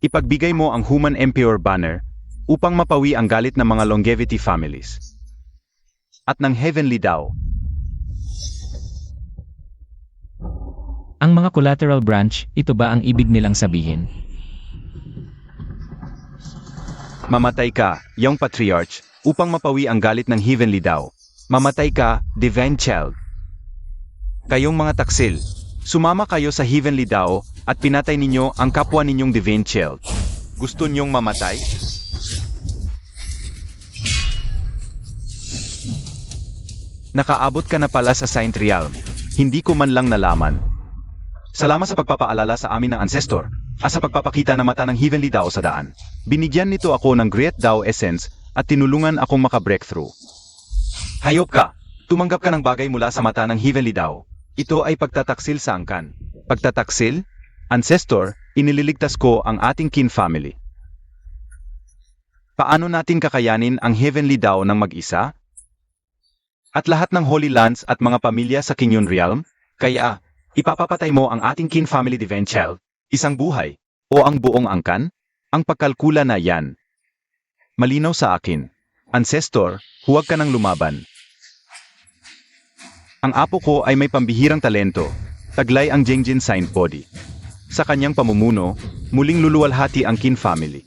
Ipagbigay mo ang Human Emperor banner upang mapawi ang galit ng mga longevity families. At ng Heavenly Dao. Ang mga collateral branch, ito ba ang ibig nilang sabihin? Mamatay ka, young patriarch, upang mapawi ang galit ng Heavenly Dao. Mamatay ka, Divine Child. Kayong mga taksil, sumama kayo sa Heavenly Dao at pinatay ninyo ang kapwa ninyong Divine Child. Gusto ninyong mamatay? Nakaabot ka na pala sa Saint Realm. Hindi ko man lang nalaman. Salamat sa pagpapaalala sa amin ng ancestor at sa pagpapakita na mata ng Heavenly Dao sa daan. Binigyan nito ako ng Great Dao Essence at tinulungan akong maka-breakthrough. Hayop ka! Tumanggap ka ng bagay mula sa mata ng Heavenly Dao. Ito ay pagtataksil sa angkan. Pagtataksil? Ancestor, inililigtas ko ang ating Qin family. Paano natin kakayanin ang Heavenly Dao ng mag-isa? At lahat ng Holy Lands at mga pamilya sa Qin Realm? Kaya, ipapapatay mo ang ating Qin family Divine Child, isang buhay, o ang buong angkan? Ang pagkalkula na yan. Malinaw sa akin. Ancestor, huwag ka nang lumaban. Ang apo ko ay may pambihirang talento, taglay ang Jengjin Sign Body. Sa kanyang pamumuno, muling luluwalhati ang Qin family.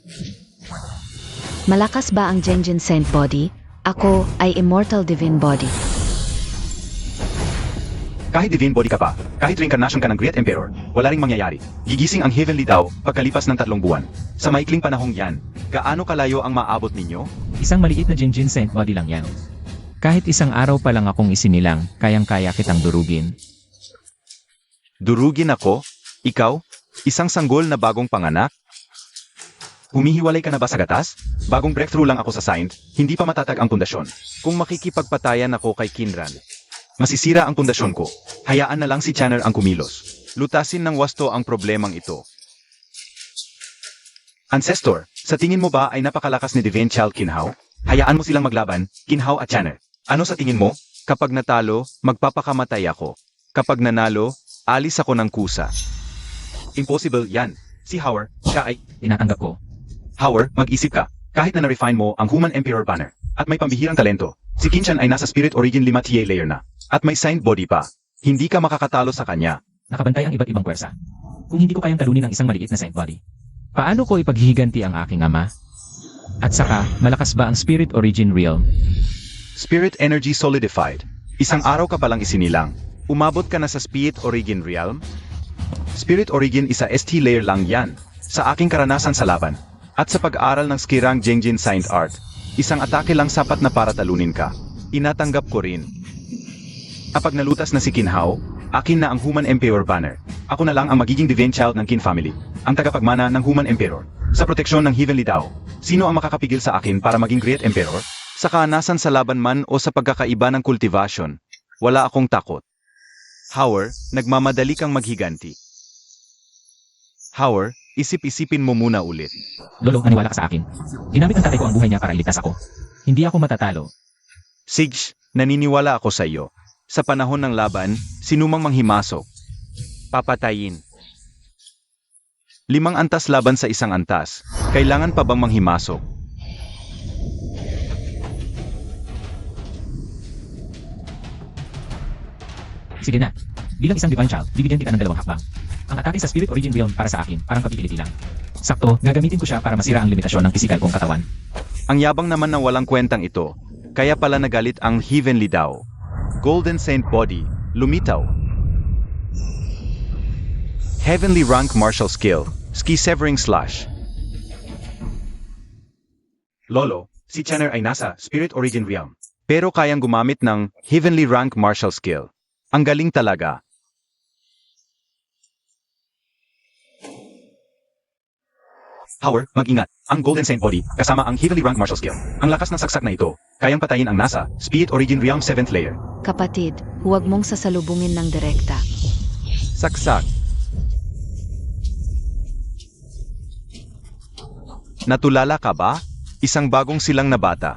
Malakas ba ang Jengjin Saint Body? Ako ay Immortal Divine Body. Kahit divine body ka pa, kahit reincarnation ka ng Great Emperor, wala ring mangyayari. Gigising ang Heavenly Dao pagkalipas ng 3 buwan. Sa maikling panahong yan, gaano kalayo ang maabot ninyo? Isang maliit na Jinjin Saint Body lang yan. Kahit isang araw pa lang akong isinilang, kayang-kaya kitang durugin. Durugin ako? Ikaw? Isang sanggol na bagong panganak? Humihiwalay ka na ba sa gatas? Bagong breakthrough lang ako sa Saint, hindi pa matatag ang pundasyon. Kung makikipagpatayan ako kay Kinran, masisira ang pundasyon ko. Hayaan na lang si Channer ang kumilos. Lutasin ng wasto ang problemang ito. Ancestor, sa tingin mo ba ay napakalakas ni Divine Child Kinhao? Hayaan mo silang maglaban, Kinhao at Channer. Ano sa tingin mo? Kapag natalo, magpapakamatay ako. Kapag nanalo, alis ako ng kusa. Impossible yan. Si Howard, siya ay... Tinatanggap ko. Howard, mag-isip ka. Kahit na na-refine mo ang Human Emperor banner, at may pambihirang talento, si Kinchan ay nasa Spirit Origin 5 TA layer na, at may signed body pa. Hindi ka makakatalo sa kanya. Nakabantay ang iba't ibang pwersa. Kung hindi ko kayang talunin ang isang maliit na Saint Body, paano ko ipaghihiganti ang aking ama? At saka, malakas ba ang Spirit Origin Realm? Spirit Energy Solidified. Isang araw ka palang isinilang. Umabot ka na sa Spirit Origin Realm? Spirit Origin isa ST layer lang yan. Sa aking karanasan sa laban, at sa pag-aaral ng Skirang Jengjin Saint Art, isang atake lang sapat na para talunin ka. Inatanggap ko rin. Kapag nalutas na si Kinhao, akin na ang Human Emperor banner. Ako na lang ang magiging Divine Child ng Qin family, ang tagapagmana ng Human Emperor. Sa proteksyon ng Heavenly Dao, sino ang makakapigil sa akin para maging Great Emperor? Sa kaanasan sa laban man o sa pagkakaiba ng kultivasyon, wala akong takot. Howard, nagmamadali kang maghiganti. Howard, isip-isipin mo muna ulit. Lolo, maniwala ka sa akin. Ginamit ng tatay ko ang buhay niya para iligtas ako. Hindi ako matatalo. Sigs, naniniwala ako sa iyo. Sa panahon ng laban, sinumang manghimasok, papatayin. 5 antas laban sa 1 antas. Kailangan pa bang manghimasok? Sige na. Bilang isang Divine Child, bibigyan kita ng 2 hakbang. Ang atake sa Spirit Origin Realm para sa akin, parang pability lang. Sakto, gagamitin ko siya para masira ang limitasyon ng pisikal kong katawan. Ang yabang naman ng walang kwentang ito, kaya pala nagalit ang Heavenly Dao. Golden Saint Body, lumitaw. Heavenly Rank Martial Skill, Ski Severing Slash. Lolo, si Channer ay nasa Spirit Origin Realm, pero kayang gumamit ng Heavenly Rank Martial Skill. Ang galing talaga. Howard, mag-ingat. Ang Golden Saint Body, kasama ang Heavenly Rank Martial Skill. Ang lakas ng saksak na ito, kayang patayin ang NASA, Spirit Origin Realm 7th Layer. Kapatid, huwag mong sasalubungin ng direkta. Saksak. Natulala ka ba? Isang bagong silang na bata.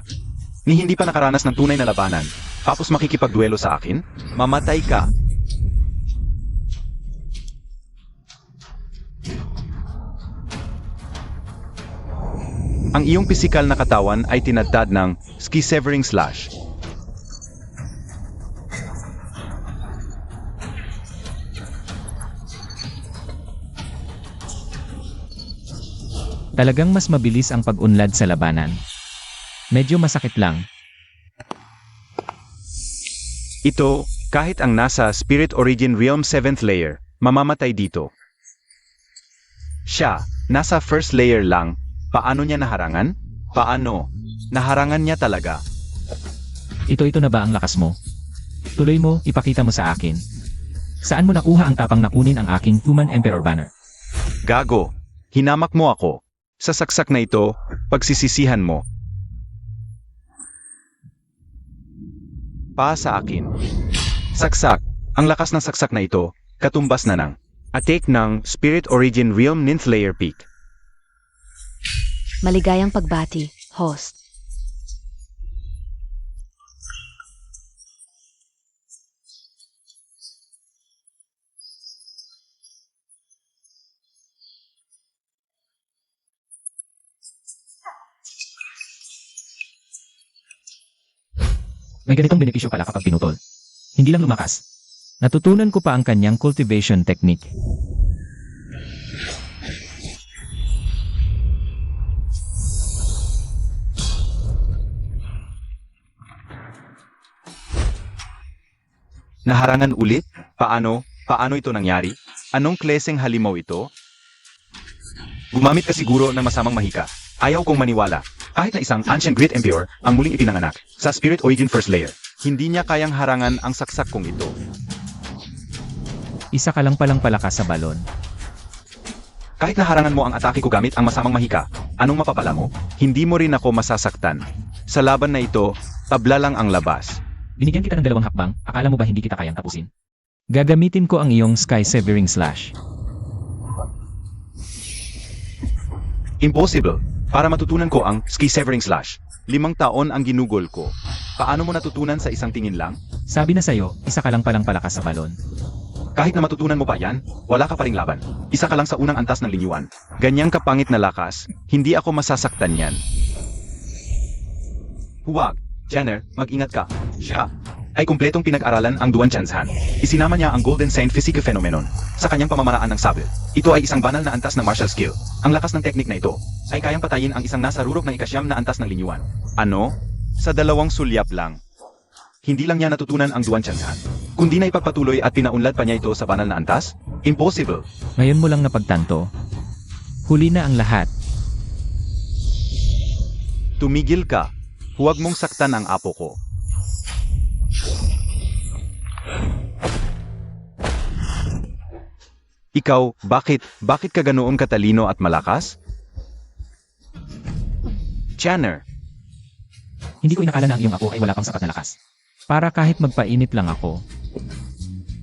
Ni hindi pa nakaranas ng tunay na labanan. Tapos makikipagduelo sa akin? Mamatay ka. Ang iyong pisikal na katawan ay tinadtad ng Ski Severing Slash. Talagang mas mabilis ang pag-unlad sa labanan. Medyo masakit lang. Ito, kahit ang nasa Spirit Origin Realm 7th Layer, mamamatay dito. Siya, nasa first layer lang. Paano niya naharangan? Paano? Naharangan niya talaga. Ito na ba ang lakas mo? Tuloy mo, ipakita mo sa akin. Saan mo nakuha ang tapang na kunin ang aking Human Emperor banner? Gago, hinamak mo ako. Sa saksak na ito, pagsisisihan mo. Pa sa akin. Saksak, ang lakas ng saksak na ito, katumbas na ng attack ng Spirit Origin Realm 9th Layer Peak. Maligayang pagbati, host. May ganitong benepisyo pala kapag pinutol. Hindi lang lumakas. Natutunan ko pa ang kanyang cultivation technique. Naharangan ulit? Paano? Paano ito nangyari? Anong kleseng halimaw ito? Gumamit ka siguro ng masamang mahika. Ayaw kong maniwala. Kahit na isang Ancient Great Emperor ang muling ipinanganak sa Spirit Origin First Layer, hindi niya kayang harangan ang saksak kong ito. Isa ka lang palang palakas sa balon. Kahit naharangan mo ang atake ko gamit ang masamang mahika, anong mapapala mo? Hindi mo rin ako masasaktan. Sa laban na ito, tabla lang ang labas. Binigyan kita ng 2 hakbang, akala mo ba hindi kita kayang tapusin? Gagamitin ko ang iyong Sky Severing Slash. Impossible. Para matutunan ko ang Ski Severing Slash, 5 taon ang ginugol ko. Paano mo natutunan sa isang tingin lang? Sabi na sa'yo, isa ka lang palang palakas sa balon. Kahit na matutunan mo pa yan, wala ka pa ring laban. Isa ka lang sa unang antas ng linyuan. Ganyang kapangit na lakas, hindi ako masasaktan yan. Huwag, Jenner, mag-ingat ka. Siya ay kumpletong pinag-aralan ang Duan Chanshan. Isinama niya ang Golden Saint Physique Phenomenon sa kanyang pamamaraan ng sabre. Ito ay isang banal na antas ng martial skill. Ang lakas ng teknik na ito ay kayang patayin ang isang nasa rurok ng ikasyam na antas ng linyuan. Ano? Sa 2 sulyap lang. Hindi lang niya natutunan ang Duan Chanshan, kundi na ipagpatuloy at pinaunlad pa niya ito sa banal na antas? Impossible. Ngayon mo lang napagtanto. Huli na ang lahat. Tumigil ka. Huwag mong saktan ang apo ko. Ikaw, bakit ka ganoon katalino at malakas? Channer, Hindi ko inakala na ang iyong apo ay wala pang sapat na lakas. Para kahit magpainit lang ako.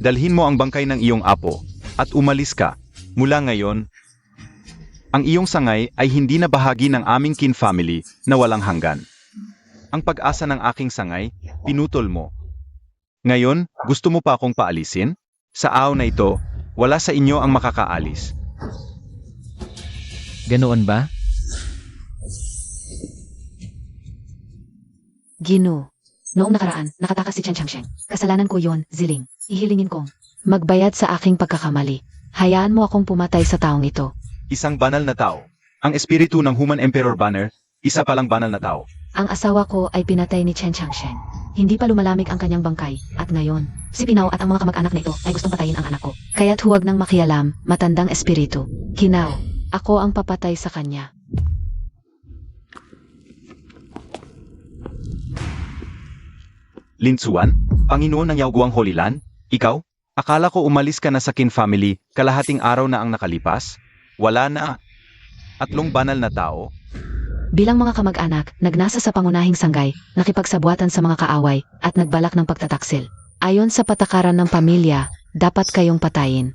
dalhin mo ang bangkay ng iyong apo at umalis ka. Mula ngayon, ang iyong sangay ay hindi na bahagi ng aming kin family na walang hanggan. Ang pag-asa ng aking sangay, pinutol mo. Ngayon, gusto mo pa akong paalisin? Sa araw na ito, wala sa inyo ang makakaalis. Ganoon ba? Gino. Noong nakaraan, nakatakas si Chen Changsheng. Kasalanan ko yon, Ziling. Ihilingin kong magbayad sa aking pagkakamali. Hayaan mo akong pumatay sa taong ito. Isang banal na tao. Ang espiritu ng Human Emperor Banner, isa palang banal na tao. Ang asawa ko ay pinatay ni Chen Changsheng. Hindi pa lumalamig ang kanyang bangkay. At ngayon, si Pinaw at ang mga kamag-anak na ito ay gustong patayin ang anak ko. Kaya't huwag nang makialam, matandang espiritu. Kinaw, ako ang papatay sa kanya. Linsuan, Panginoon ng Yaoguang Holy Land, ikaw? Akala ko umalis ka na sa kin family, kalahating araw na ang nakalipas? Wala na. 3 banal na tao? Bilang mga kamag-anak, nagnasa sa pangunahing sanggay, nakipagsabuatan sa mga kaaway, at nagbalak ng pagtataksil. Ayon sa patakaran ng pamilya, dapat kayong patayin.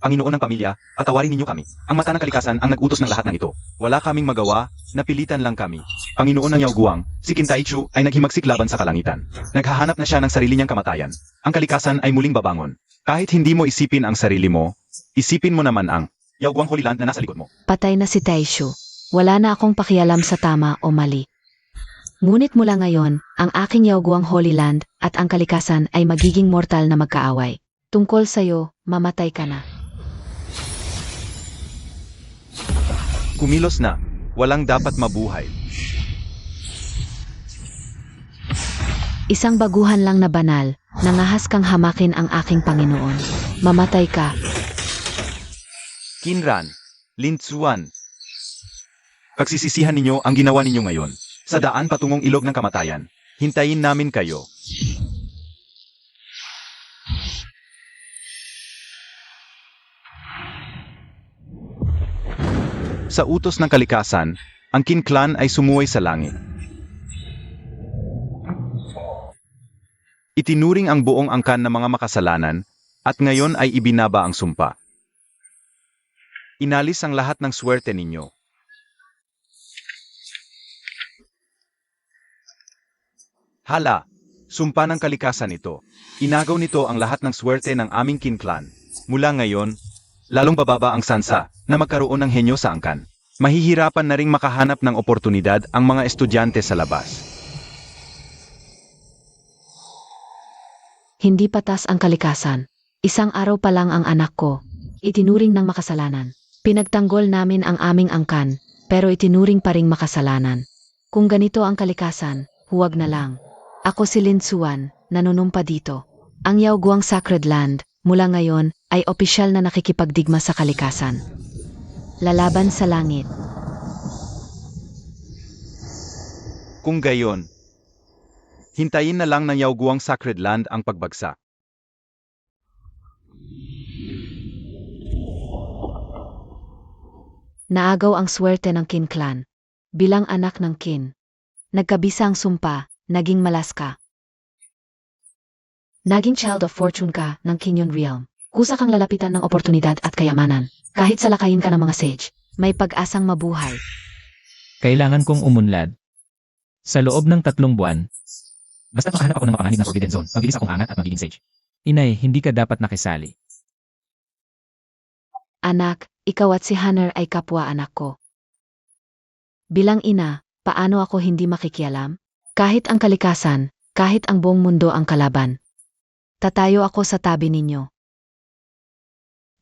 Panginoon ng pamilya, patawarin ninyo kami. Ang mata ng kalikasan ang nag-utos ng lahat ng ito. Wala kaming magawa, napilitan lang kami. Panginoon ng Yaoguang, si Qin Taichu ay naghimagsik laban sa kalangitan. Naghahanap na siya ng sarili niyang kamatayan. Ang kalikasan ay muling babangon. Kahit hindi mo isipin ang sarili mo, isipin mo naman ang Yaoguang Holy Land na nasa likod mo. Patay na si Taishu. Wala na akong pakialam sa tama o mali. Ngunit mula ngayon, ang aking Yaoguang Holy Land at ang kalikasan ay magiging mortal na magkaaway. Tungkol sa'yo, mamatay ka na. Kumilos na, walang dapat mabuhay. Isang baguhan lang na banal, nangahas kang hamakin ang aking Panginoon. Mamatay ka. Kinran, Linsuan. Pagsisisihan ninyo ang ginawa ninyo ngayon. Sa daan patungong ilog ng kamatayan. Hintayin namin kayo. Sa utos ng kalikasan, ang Qin Clan ay sumuway sa langit. Itinuring ang buong angkan ng mga makasalanan, at ngayon ay ibinaba ang sumpa. Inalis ang lahat ng swerte ninyo. Hala, sumpa ng kalikasan ito. Inagaw nito ang lahat ng swerte ng aming Qin Clan. Mula ngayon, lalong bababa ang sansa na magkaroon ng henyo sa angkan. Mahihirapan na ring makahanap ng oportunidad ang mga estudyante sa labas. Hindi patas ang kalikasan. Isang araw pa lang ang anak ko. Itinuring ng makasalanan. Pinagtanggol namin ang aming angkan, pero itinuring pa ring makasalanan. Kung ganito ang kalikasan, huwag na lang. Ako si Linsuan, nanunumpa dito. Ang Yaoguang Sacred Land, mula ngayon, ay opisyal na nakikipagdigma sa kalikasan. Lalaban sa langit. Kung gayon, hintayin na lang ng Yaoguang Sacred Land ang pagbagsak. Naagaw ang swerte ng Qin Clan. Bilang anak ng Qin. Nagkabisa ang sumpa, naging malas ka. Naging child of fortune ka ng Kinyon Realm. Kusa kang lalapitan ng oportunidad at kayamanan. Kahit salakayin ka ng mga sage, may pag-asang mabuhay. Kailangan kong umunlad. Sa loob ng 3 buwan, basta makahanap ako ng mapanganib na Forbidden Zone, mabilis akong angat at magiging sage. Inay, hindi ka dapat nakisali. Anak, ikaw at si Hunter ay kapwa anak ko. Bilang ina, paano ako hindi makikialam? Kahit ang kalikasan, kahit ang buong mundo ang kalaban. Tatayo ako sa tabi ninyo.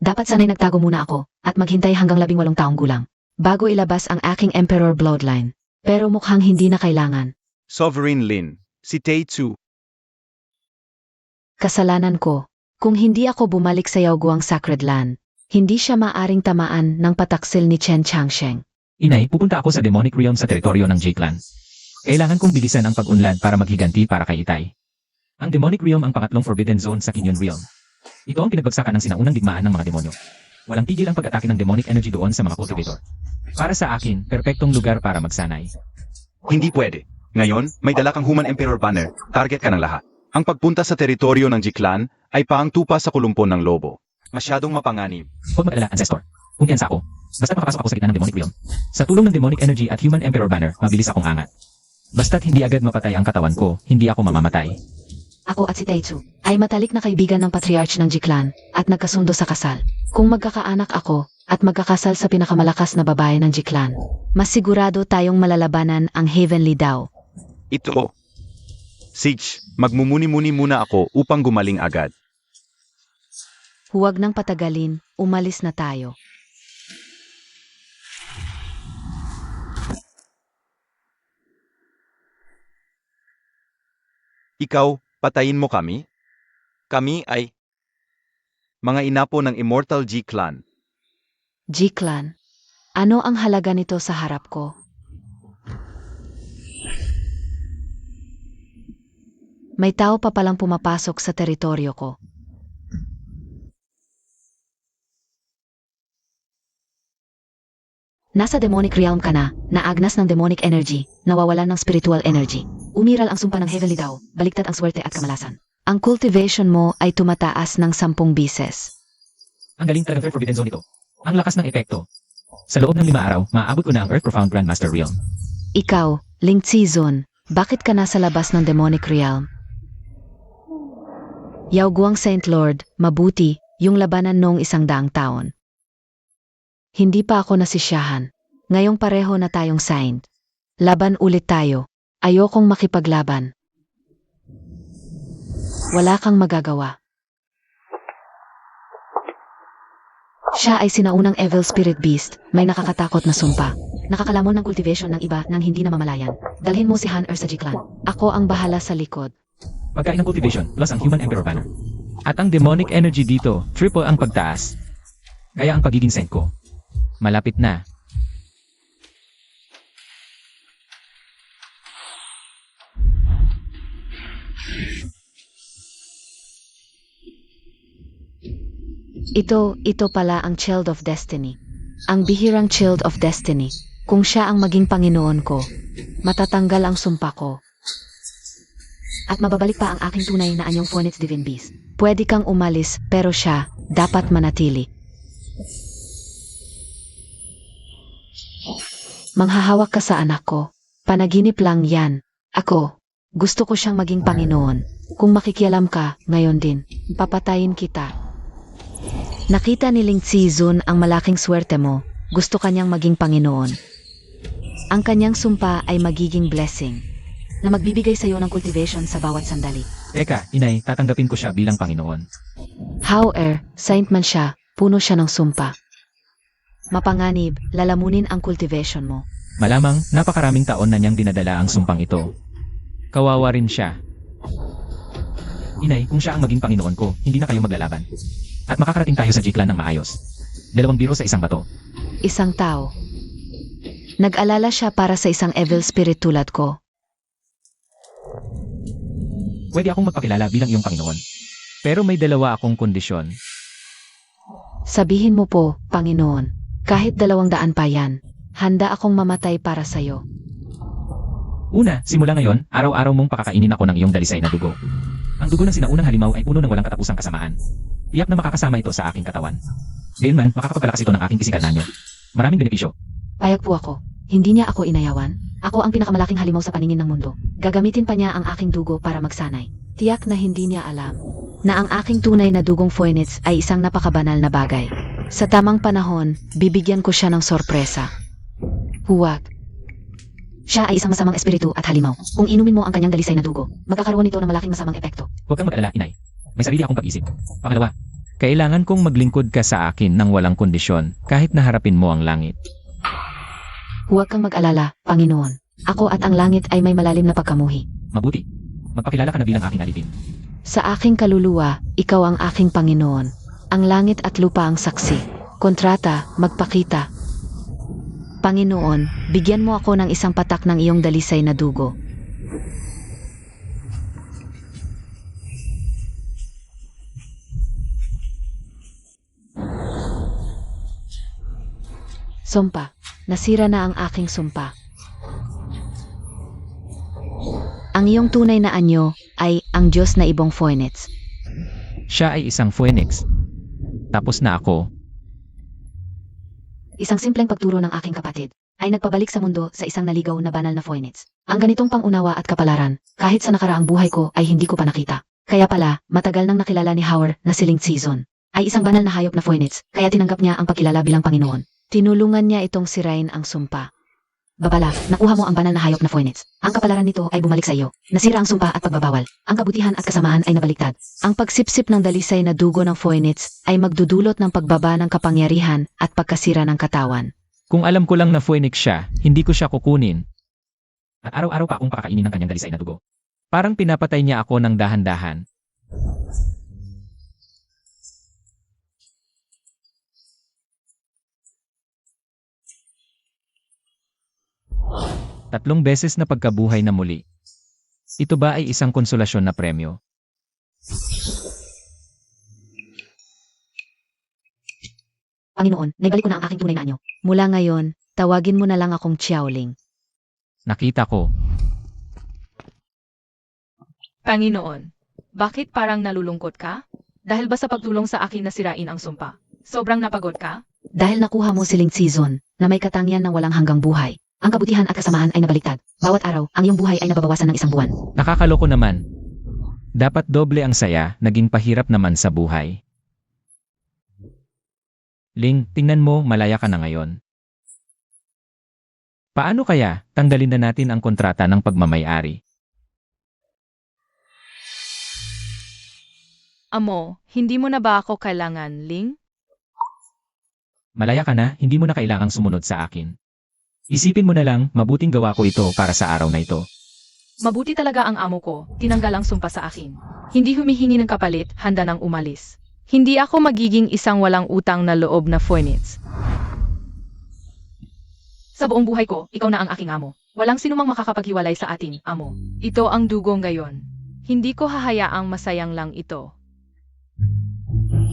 Dapat sana'y nagtago muna ako at maghintay hanggang 18 taong gulang bago ilabas ang aking Emperor Bloodline. Pero mukhang hindi na kailangan. Sovereign Lin, si Tae-Tsu. Kasalanan ko. Kung hindi ako bumalik sa Yaoguang Sacred Land, hindi siya maaring tamaan ng pataksil ni Chen Changsheng. Inay, pupunta ako sa Demonic Realm sa teritoryo ng J-Clan. Kailangan kong bilisan ang pag-unlad para maghiganti para kay Itay. Ang Demonic Realm ang pangatlong Forbidden Zone sa Kinyon Realm. Ito ang pinagbagsakan ng sinaunang digmaan ng mga demonyo. Walang tigil ang pag-atake ng demonic energy doon sa mga cultivator. Para sa akin, perpektong lugar para magsanay. Hindi pwede. Ngayon, may dala kang Human Emperor Banner, target ka ng lahat. Ang pagpunta sa teritoryo ng J-Clan ay paangtupa sa kulumpon ng lobo. Masyadong mapanganib. Huwag mag-alala, Ancestor. Kumpiyansa ako. Basta makapasok ako sa gitna ng Demonic Realm. Sa tulong ng Demonic Energy at Human Emperor Banner, mabilis akong angat. Basta't hindi agad mapatay ang katawan ko, hindi ako mamamatay. Ako at si Tae-Tsu ay matalik na kaibigan ng Patriarch ng J-Clan at nagkasundo sa kasal. Kung magkakaanak ako at magkakasal sa pinakamalakas na babae ng J-Clan, mas sigurado tayong malalabanan ang Heavenly Dao. Ito. Sage, magmumuni-muni muna ako upang gumaling agad. Huwag nang patagalin, umalis na tayo. Ikaw, patayin mo kami? Kami ay mga inapo ng Immortal J-Clan. J-Clan, ano ang halaga nito sa harap ko? May tao pa palang pumapasok sa teritoryo ko. Nasa demonic realm ka na, naagnas ng demonic energy, nawawalan ng spiritual energy. Umiral ang sumpa ng Heavenly Dao, baliktad ang swerte at kamalasan. Ang cultivation mo ay tumataas ng 10 bises. Ang galing talagang third Forbidden Zone ito. Ang lakas ng epekto. Sa loob ng 5 araw, maaabot ko na ang Earth Profound Grandmaster Realm. Ikaw, Ling Zizun, bakit ka nasa labas ng demonic realm? Yaoguang Saint Lord, mabuti, yung labanan noong 100 taon. Hindi pa ako nasisyahan. Ngayong pareho na tayong signed. Laban ulit tayo. Ayokong makipaglaban. Wala kang magagawa. Siya ay sinaunang Evil Spirit Beast, may nakakatakot na sumpa. Nakakalamon ng cultivation ng iba nang hindi namamalayan. Dalhin mo si Hunter sa J-Clan. Ako ang bahala sa likod. Pagkain ng cultivation plus ang Human Emperor Banner. At ang demonic energy dito, triple ang pagtaas. Kaya ang pagiging saint ko, malapit na. Ito pala ang Child of Destiny. Ang bihirang Child of Destiny. Kung siya ang maging Panginoon ko, matatanggal ang sumpa ko. At mababalik pa ang aking tunay na anyong Phoenix Divine Beast. Pwede kang umalis, pero siya, dapat manatili. Manghahawak ka sa anak ko. Panaginip lang yan. Ako, gusto ko siyang maging Panginoon. Kung makikialam ka, ngayon din, papatayin kita. Nakita ni Ling Zizun ang malaking swerte mo. Gusto kanyang maging Panginoon. Ang kanyang sumpa ay magiging blessing na magbibigay sa iyo ng cultivation sa bawat sandali. Teka, inay, tatanggapin ko siya bilang Panginoon. However, saint man siya, puno siya ng sumpa. Mapanganib, lalamunin ang cultivation mo. Malamang, napakaraming taon na niyang dinadala ang sumpang ito. Kawawa rin siya. Inay, kung siya ang maging Panginoon ko, hindi na kayo maglalaban. At makakarating tayo sa Jiklan ng maayos. 2 biro sa isang bato. Isang tao. Nag-alala siya para sa isang evil spirit tulad ko. Pwede akong magpakilala bilang iyong Panginoon. Pero may 2 akong kondisyon. Sabihin mo po, Panginoon, kahit 200 pa yan, handa akong mamatay para sa'yo. Una, simula ngayon, araw-araw mong pakakainin ako ng iyong dalisay na dugo. Ang dugo ng sinaunang halimaw ay puno ng walang katapusang kasamaan. Tiyak na makakasama ito sa aking katawan. Gayunman, makakapagpalakas ito ng aking pisikal na anyo. Maraming benepisyo. Payag po ako. Hindi niya ako inayawan. Ako ang pinakamalaking halimaw sa paningin ng mundo. Gagamitin pa niya ang aking dugo para magsanay. Tiyak na hindi niya alam na ang aking tunay na dugong Phoenix ay isang napakabanal na bagay. Sa tamang panahon, bibigyan ko siya ng sorpresa. Huwag. Siya ay isang masamang espiritu at halimaw. Kung inumin mo ang kanyang dalisay na dugo, magkakaroon ito ng malaking masamang epekto. Huwag kang mag-alala, inay. May sarili akong pag-isip. Pangalawa, kailangan kong maglingkod ka sa akin ng walang kondisyon kahit naharapin mo ang langit. Huwag kang mag-alala, Panginoon. Ako at ang langit ay may malalim na pagkamuhi. Mabuti. Magpakilala ka na bilang aking alipin. Sa aking kaluluwa, ikaw ang aking Panginoon. Ang langit at lupa ang saksi. Kontrata, magpakita. Panginoon, bigyan mo ako ng isang patak ng iyong dalisay na dugo. Sumpa. Nasira na ang aking sumpa. Ang iyong tunay na anyo ay ang Diyos na ibong Phoenix. Siya ay isang Phoenix. Tapos na ako. Isang simpleng pagturo ng aking kapatid ay nagpabalik sa mundo sa isang naligaw na banal na Phoenix. Ang ganitong pangunawa at kapalaran, kahit sa nakaraang buhay ko ay hindi ko pa nakita. Kaya pala, matagal nang nakilala ni Howard na si Ling Season. Ay isang banal na hayop na Phoenix, kaya tinanggap niya ang pagkilala bilang Panginoon. Tinulungan niya itong sirain ang sumpa. Babala, nakuha mo ang banal na hayop na Phoenix. Ang kapalaran nito ay bumalik sa iyo. Nasira ang sumpa at pagbabawal. Ang kabutihan at kasamaan ay nabaliktad. Ang pagsipsip ng dalisay na dugo ng Phoenix ay magdudulot ng pagbaba ng kapangyarihan at pagkasira ng katawan. Kung alam ko lang na Phoenix siya, hindi ko siya kukunin. At araw-araw pa akong pakakainin ng kanyang dalisay na dugo. Parang pinapatay niya ako ng dahan-dahan. Tatlong beses na pagkabuhay na muli. Ito ba ay isang konsolasyon na premyo? Panginoon, naibalik ko na ang aking tunay na anyo. Mula ngayon, tawagin mo na lang akong Xiaoling. Nakita ko. Panginoon, bakit parang nalulungkot ka? Dahil ba sa pagtulong sa akin na sirain ang sumpa? Sobrang napagod ka? Dahil nakuha mo si Ling Season na may katangian ng walang hanggang buhay. Ang kabutihan at kasamaan ay nabaliktad. Bawat araw, ang iyong buhay ay nababawasan ng 1 buwan. Nakakaloko naman. Dapat doble ang saya, naging pahirap naman sa buhay. Ling, tingnan mo, malaya ka na ngayon. Paano kaya, tanggalin na natin ang kontrata ng pagmamay-ari? Amo, hindi mo na ba ako kailangan, Ling? Malaya ka na, hindi mo na kailangang sumunod sa akin. Isipin mo na lang, mabuting gawa ko ito para sa araw na ito. Mabuti talaga ang amo ko, tinanggal ang sumpa sa akin. Hindi humihingi ng kapalit, handa nang umalis. Hindi ako magiging isang walang utang na loob na Phoenix. Sa buong buhay ko, ikaw na ang aking amo. Walang sinumang makakapaghiwalay sa atin, amo. Ito ang dugo ngayon. Hindi ko hahayaang masayang lang ito.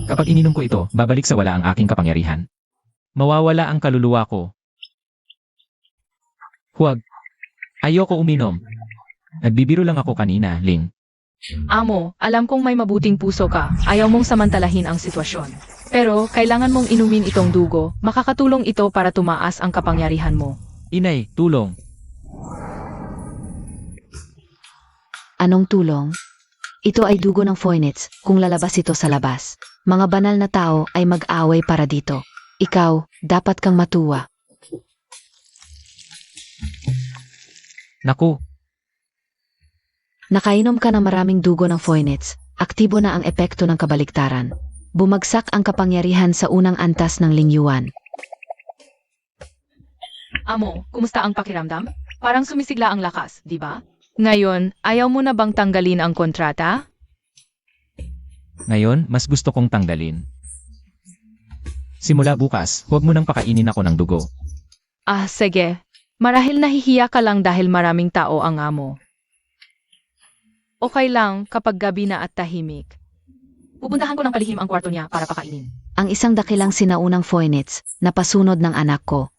Kapag ininom ko ito, babalik sa wala ang aking kapangyarihan. Mawawala ang kaluluwa ko. Huwag. Ayoko uminom. Nagbibiro lang ako kanina, Ling. Amo, alam kong may mabuting puso ka. Ayaw mong samantalahin ang sitwasyon. Pero, kailangan mong inumin itong dugo. Makakatulong ito para tumaas ang kapangyarihan mo. Inay, tulong. Anong tulong? Ito ay dugo ng Phoenix kung lalabas ito sa labas. Mga banal na tao ay mag-away para dito. Ikaw, dapat kang matuwa. Naku, Nakainom ka ng maraming dugo ng Phoenix. Aktibo na ang epekto ng kabaliktaran. Bumagsak ang kapangyarihan sa unang antas ng lingyuan. Amo, kumusta ang pakiramdam? Parang sumisigla ang lakas, di ba? Ngayon, ayaw mo na bang tanggalin ang kontrata? Ngayon, mas gusto kong tanggalin. Simula bukas, huwag mo nang pakainin ako ng dugo. Ah, sige. Marahil nahihiya ka lang dahil maraming tao ang amo. Okay lang kapag gabi na at tahimik. Pupuntahan ko ng palihim ang kwarto niya para pakainin. Ang isang dakilang sinaunang Phoenix na pasunod ng anak ko.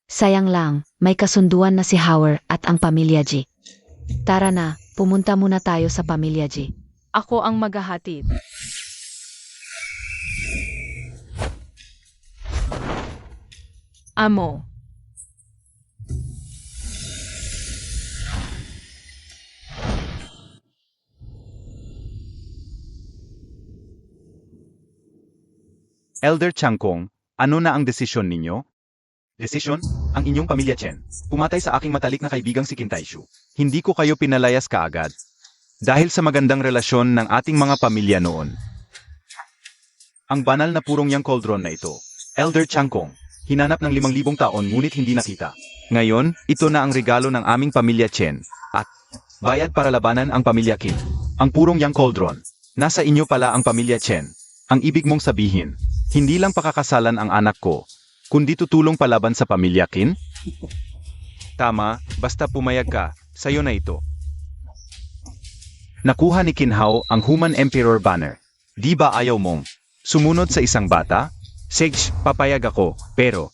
Sayang lang, may kasunduan na si Howard at ang pamilya G. Tara na, pumunta muna tayo sa pamilya G. Ako ang maghahatid. Amo. Elder Changkong, ano na ang desisyon ninyo? Desisyon? Ang inyong pamilya Chen. Pumatay sa aking matalik na kaibigang si Qin Taishu. Hindi ko kayo pinalayas kaagad. Dahil sa magandang relasyon ng ating mga pamilya noon. Ang banal na purong yang cauldron na ito. Elder Changkong, hinanap ng 5,000 taon ngunit hindi nakita. Ngayon, ito na ang regalo ng aming pamilya Chen. At bayad para labanan ang pamilya Qin. Ang purong yang cauldron. Nasa inyo pala ang pamilya Chen. Ang ibig mong sabihin, hindi lang pakakasalan ang anak ko, kundi tutulong palaban sa pamilya Qin? Tama, basta pumayag ka, sayo na ito. Nakuha ni Qin Hao ang Human Emperor Banner. Di ba ayaw mong sumunod sa isang bata? Sage, papayag ako, pero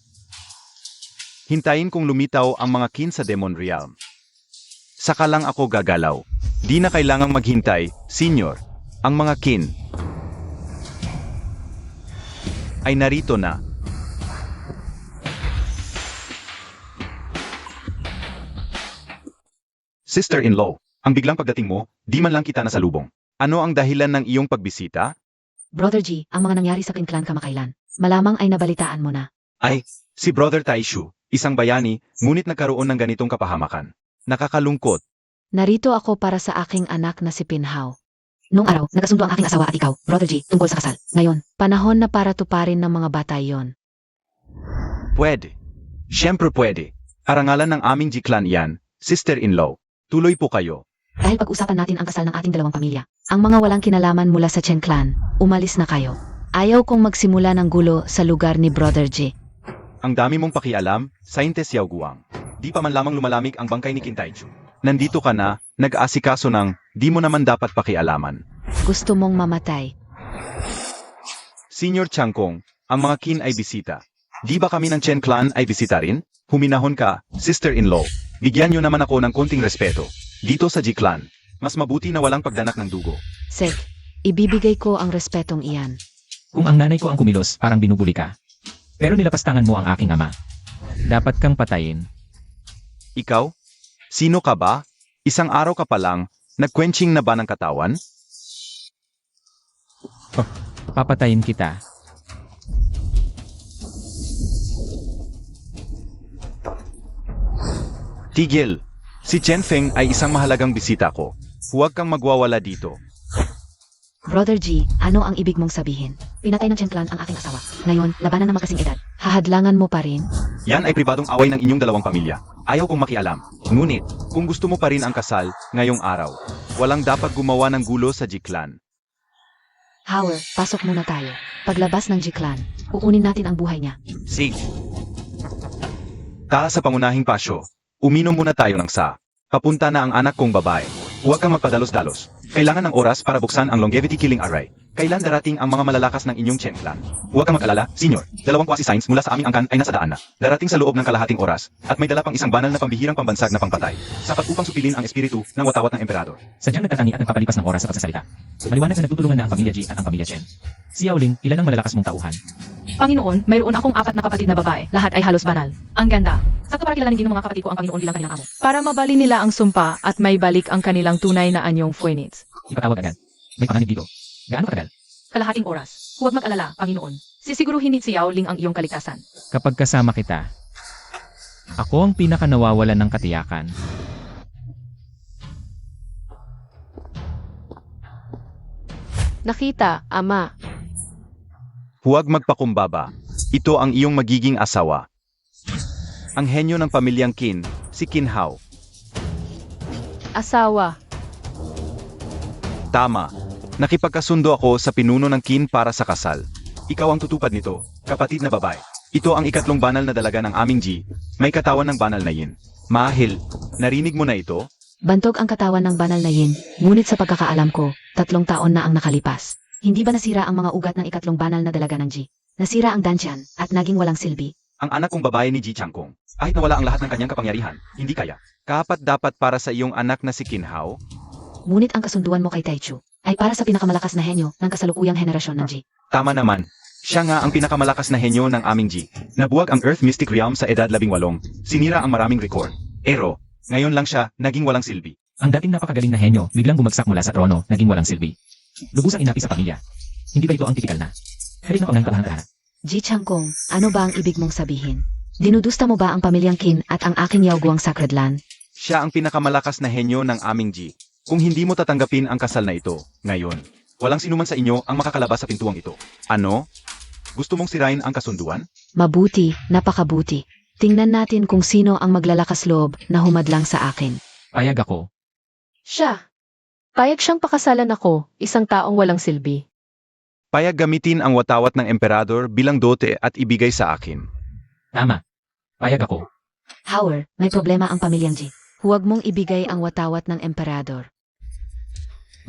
hintayin kong lumitaw ang mga Qin sa Demon Realm. Saka lang ako gagalaw. Di na kailangang maghintay, Senyor. Ang mga Qin ay narito na. Sister-in-law, ang biglang pagdating mo, di man lang kita nasalubong. Ano ang dahilan ng iyong pagbisita? Brother G, ang mga nangyari sa Qin Clan kamakailan. Malamang ay nabalitaan mo na. Ay, si Brother Taishu, isang bayani, ngunit nagkaroon ng ganitong kapahamakan. Nakakalungkot. Narito ako para sa aking anak na si Pinhao. Noong araw, nagkasundo ang aking asawa at ikaw, Brother G, tungkol sa kasal. Ngayon, panahon na para tuparin ng mga bata yon. Pwede. Siyempre pwede. Arangalan ng aming G-clan iyan, sister-in-law. Tuloy po kayo. Dahil pag-usapan natin ang kasal ng ating dalawang pamilya. Ang mga walang kinalaman mula sa Chen Clan, umalis na kayo. Ayaw kong magsimula ng gulo sa lugar ni Brother G. Ang dami mong pakialam, Saintes Yao Guang. Di pa man lamang lumalamig ang bangkay ni Qin Taishu. Nandito ka na, nag-aasikaso ng, di mo naman dapat pakialaman. Gusto mong mamatay. Senior Changkong, ang mga Qin ay bisita. Di ba kami ng Chen Clan ay bisita rin? Huminahon ka, sister-in-law. Bigyan niyo naman ako ng konting respeto. Dito sa G-clan, mas mabuti na walang pagdanak ng dugo. Sek, ibibigay ko ang respetong iyan. Kung ang nanay ko ang kumilos, parang binubuli ka. Pero nilapastangan mo ang aking ama. Dapat kang patayin. Ikaw? Sino ka ba? Isang araw ka pa lang, nagkwenching na ba ng katawan? Papatayin kita. Tigil! Si Chen Feng ay isang mahalagang bisita ko. Huwag kang magwawala dito. Brother G, ano ang ibig mong sabihin? Pinatay ng Chen Clan ang aking asawa. Ngayon, labanan ng magkasing edad. Hahadlangan mo pa rin? Yan ay pribadong away ng inyong dalawang pamilya. Ayaw kong makialam. Ngunit, kung gusto mo pa rin ang kasal, ngayong araw, walang dapat gumawa ng gulo sa G-clan. Howard, pasok muna tayo. Paglabas ng G-Clan, kukunin natin ang buhay niya. Sige. Taas sa pangunahing pasyo. Uminom muna tayo ng sa. Papunta na ang anak kong babae. Huwag kang magpadalos-dalos. Kailangan ng oras para buksan ang longevity killing array. Kailan darating ang mga malalakas ng inyong Chen Clan? Huwag kang mag-alala, Senyor. 2 quasi-signs mula sa aming angkan ay nasa daan na. Darating sa loob ng kalahating oras. At may dala pang isang banal na pambihirang pambansag na pangpatay. Sapat upang supilin ang espiritu ng watawat ng emperador. Sadyang nagtatangi at nagpapalipas ng oras sa pagsasalita. Maliwanag na nagtutulungan na ang pamilya G at ang pamilya Chen. Si Yao Ling, ilan ang malalakas mong tauhan? Panginoon, mayroon akong 4 na kapatid na babae. Lahat ay halos banal. Ang ganda. Sakto para kilalanin din ng mga kapatid ko ang Panginoon bilang kanilang amo. Para mabali nila ang sumpa at may balik ang kanilang tunay na anyong Phoenix. Ipatawag agad. May panganib dito. Gaano katagal? Kalahating oras. Huwag mag-alala, Panginoon. Sisiguruhin ni si Yao Ling ang iyong kaligtasan. Kapag kasama kita, ako ang pinaka nawawalan ng katiyakan. Nakita, Ama. Huwag magpakumbaba. Ito ang iyong magiging asawa. Ang henyo ng pamilyang Qin, si Qin Hao. Asawa. Tama. Nakipagkasundo ako sa pinuno ng kin para sa kasal. Ikaw ang tutupad nito, kapatid na babae. Ito ang ikatlong banal na dalaga ng aming G. May katawan ng banal na yin. Mahil, narinig mo na ito? Bantog ang katawan ng banal na yin, ngunit sa pagkakaalam ko, 3 taon na ang nakalipas. Hindi ba nasira ang mga ugat ng ikatlong banal na dalaga ng G? Nasira ang Danshan at naging walang silbi. Ang anak kong babae ni Ji Changkong, kahit nawala ang lahat ng kanyang kapangyarihan, hindi kaya. Kapat dapat para sa iyong anak na si Kinhao? Ngunit ang kasunduan mo kay Taichu ay para sa pinakamalakas na henyo ng kasalukuyang henerasyon ng G. Tama naman. Siya nga ang pinakamalakas na henyo ng aming G. Nabuwag ang Earth Mystic Realm sa edad 18. Sinira ang maraming record. Pero, ngayon lang siya naging walang silbi. Ang dating napakagaling na henyo, biglang bumagsak mula sa trono, naging walang silbi. Lubusang inapi sa pamilya. Hindi ba ito ang tipikal na? Herin ako ng kalahana. Ji Changkong, ano ba ang ibig mong sabihin? Dinudusta mo ba ang pamilyang Qin at ang aking Yaoguang Sacred Land? Siya ang pinakamalakas na henyo ng aming G. Kung hindi mo tatanggapin ang kasal na ito, ngayon, walang sinuman sa inyo ang makakalabas sa pintuang ito. Ano? Gusto mong sirain ang kasunduan? Mabuti, napakabuti. Tingnan natin kung sino ang maglalakas loob na humadlang sa akin. Payag ako. Siya. Payag siyang pakasalan ako, isang taong walang silbi. Payag gamitin ang watawat ng emperador bilang dote at ibigay sa akin. Tama. Payag ako. Howard, may problema ang pamilyang G. Huwag mong ibigay ang watawat ng emperador.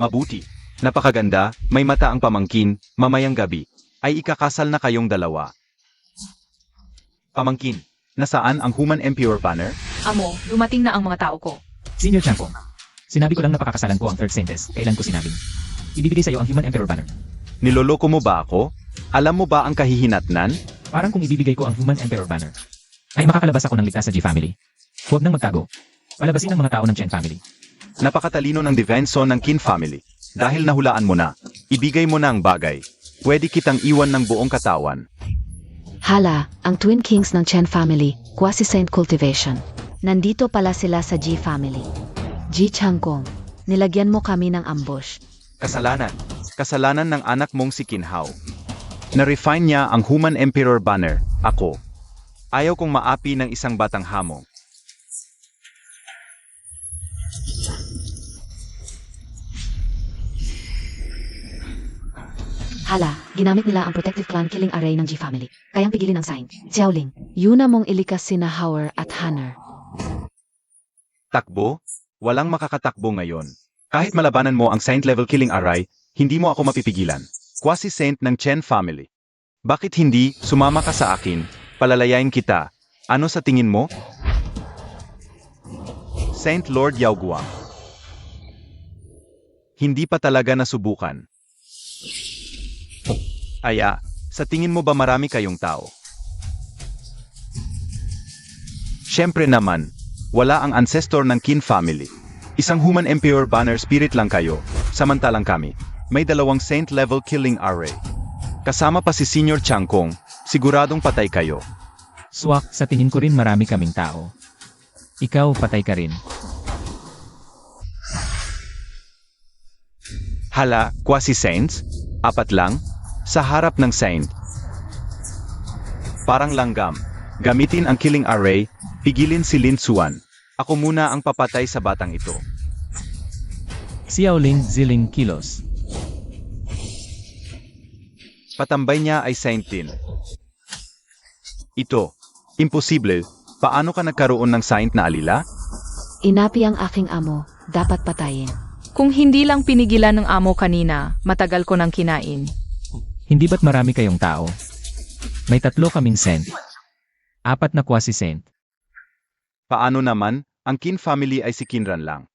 Mabuti. Napakaganda, may mata ang pamangkin, mamayang gabi, ay ikakasal na kayong dalawa. Pamangkin, nasaan ang Human Emperor banner? Amo, dumating na ang mga tao ko. Senior Changkong. Sinabi ko lang na pakakasalan ko ang third sentence. Kailan ko sinabing? Ibibigay sa iyo ang Human Emperor Banner. Niloloko mo ba ako? Alam mo ba ang kahihinatnan? Parang kung ibibigay ko ang Human Emperor Banner, ay makakalabas ako ng ligtas sa G family. Huwag nang magtago. Palabasin ang mga tao ng Chen family. Napakatalino ng Divenson ng Qin family. Dahil nahulaan mo na, ibigay mo na ang bagay. Pwede kitang iwan ng buong katawan. Hala, ang Twin Kings ng Chen family, quasi-saint cultivation. Nandito pala sila sa G family. Ji Changkong, nilagyan mo kami ng ambush. Kasalanan. Kasalanan ng anak mong si Kinhao. Na-refine niya ang Human Emperor banner, ako. Ayaw kong maapi ng isang batang hamong. Hala, ginamit nila ang protective clan killing array ng G family. Kayang pigilin ang sign. Xiaoling, yun na mong ilikas sina Howard at Hanner. Takbo? Walang makakatakbo ngayon. Kahit malabanan mo ang Saint level killing array, hindi mo ako mapipigilan. Quasi-saint ng Chen family. Bakit hindi, sumama ka sa akin, palalayain kita. Ano sa tingin mo? Saint Lord Yaoguang. Hindi pa talaga nasubukan. Aya, sa tingin mo ba marami kayong tao? Siyempre naman, wala ang ancestor ng Qin family. Isang Human Emperor banner spirit lang kayo, samantalang kami, may 2 Saint level killing array. Kasama pa si Senior Changkong, siguradong patay kayo. Swak, sa tingin ko rin marami kaming tao. Ikaw, patay ka rin. Hala, quasi-saints? 4 lang? Sa harap ng saint. Parang langgam. Gamitin ang killing array, pigilin si Lin Xuan. Ako muna ang papatay sa batang ito. Xiaoling Ziling Kilos. Patambay niya ay Saint Lin. Ito. Imposible. Paano ka nagkaroon ng saint na alila? Inapi ang aking amo, dapat patayin. Kung hindi lang pinigilan ng amo kanina, matagal ko nang kinain. Hindi ba't marami kayong tao? May 3 kaming saint. 4 na quasi-saint. Paano naman, ang Qin family ay si Qinran lang.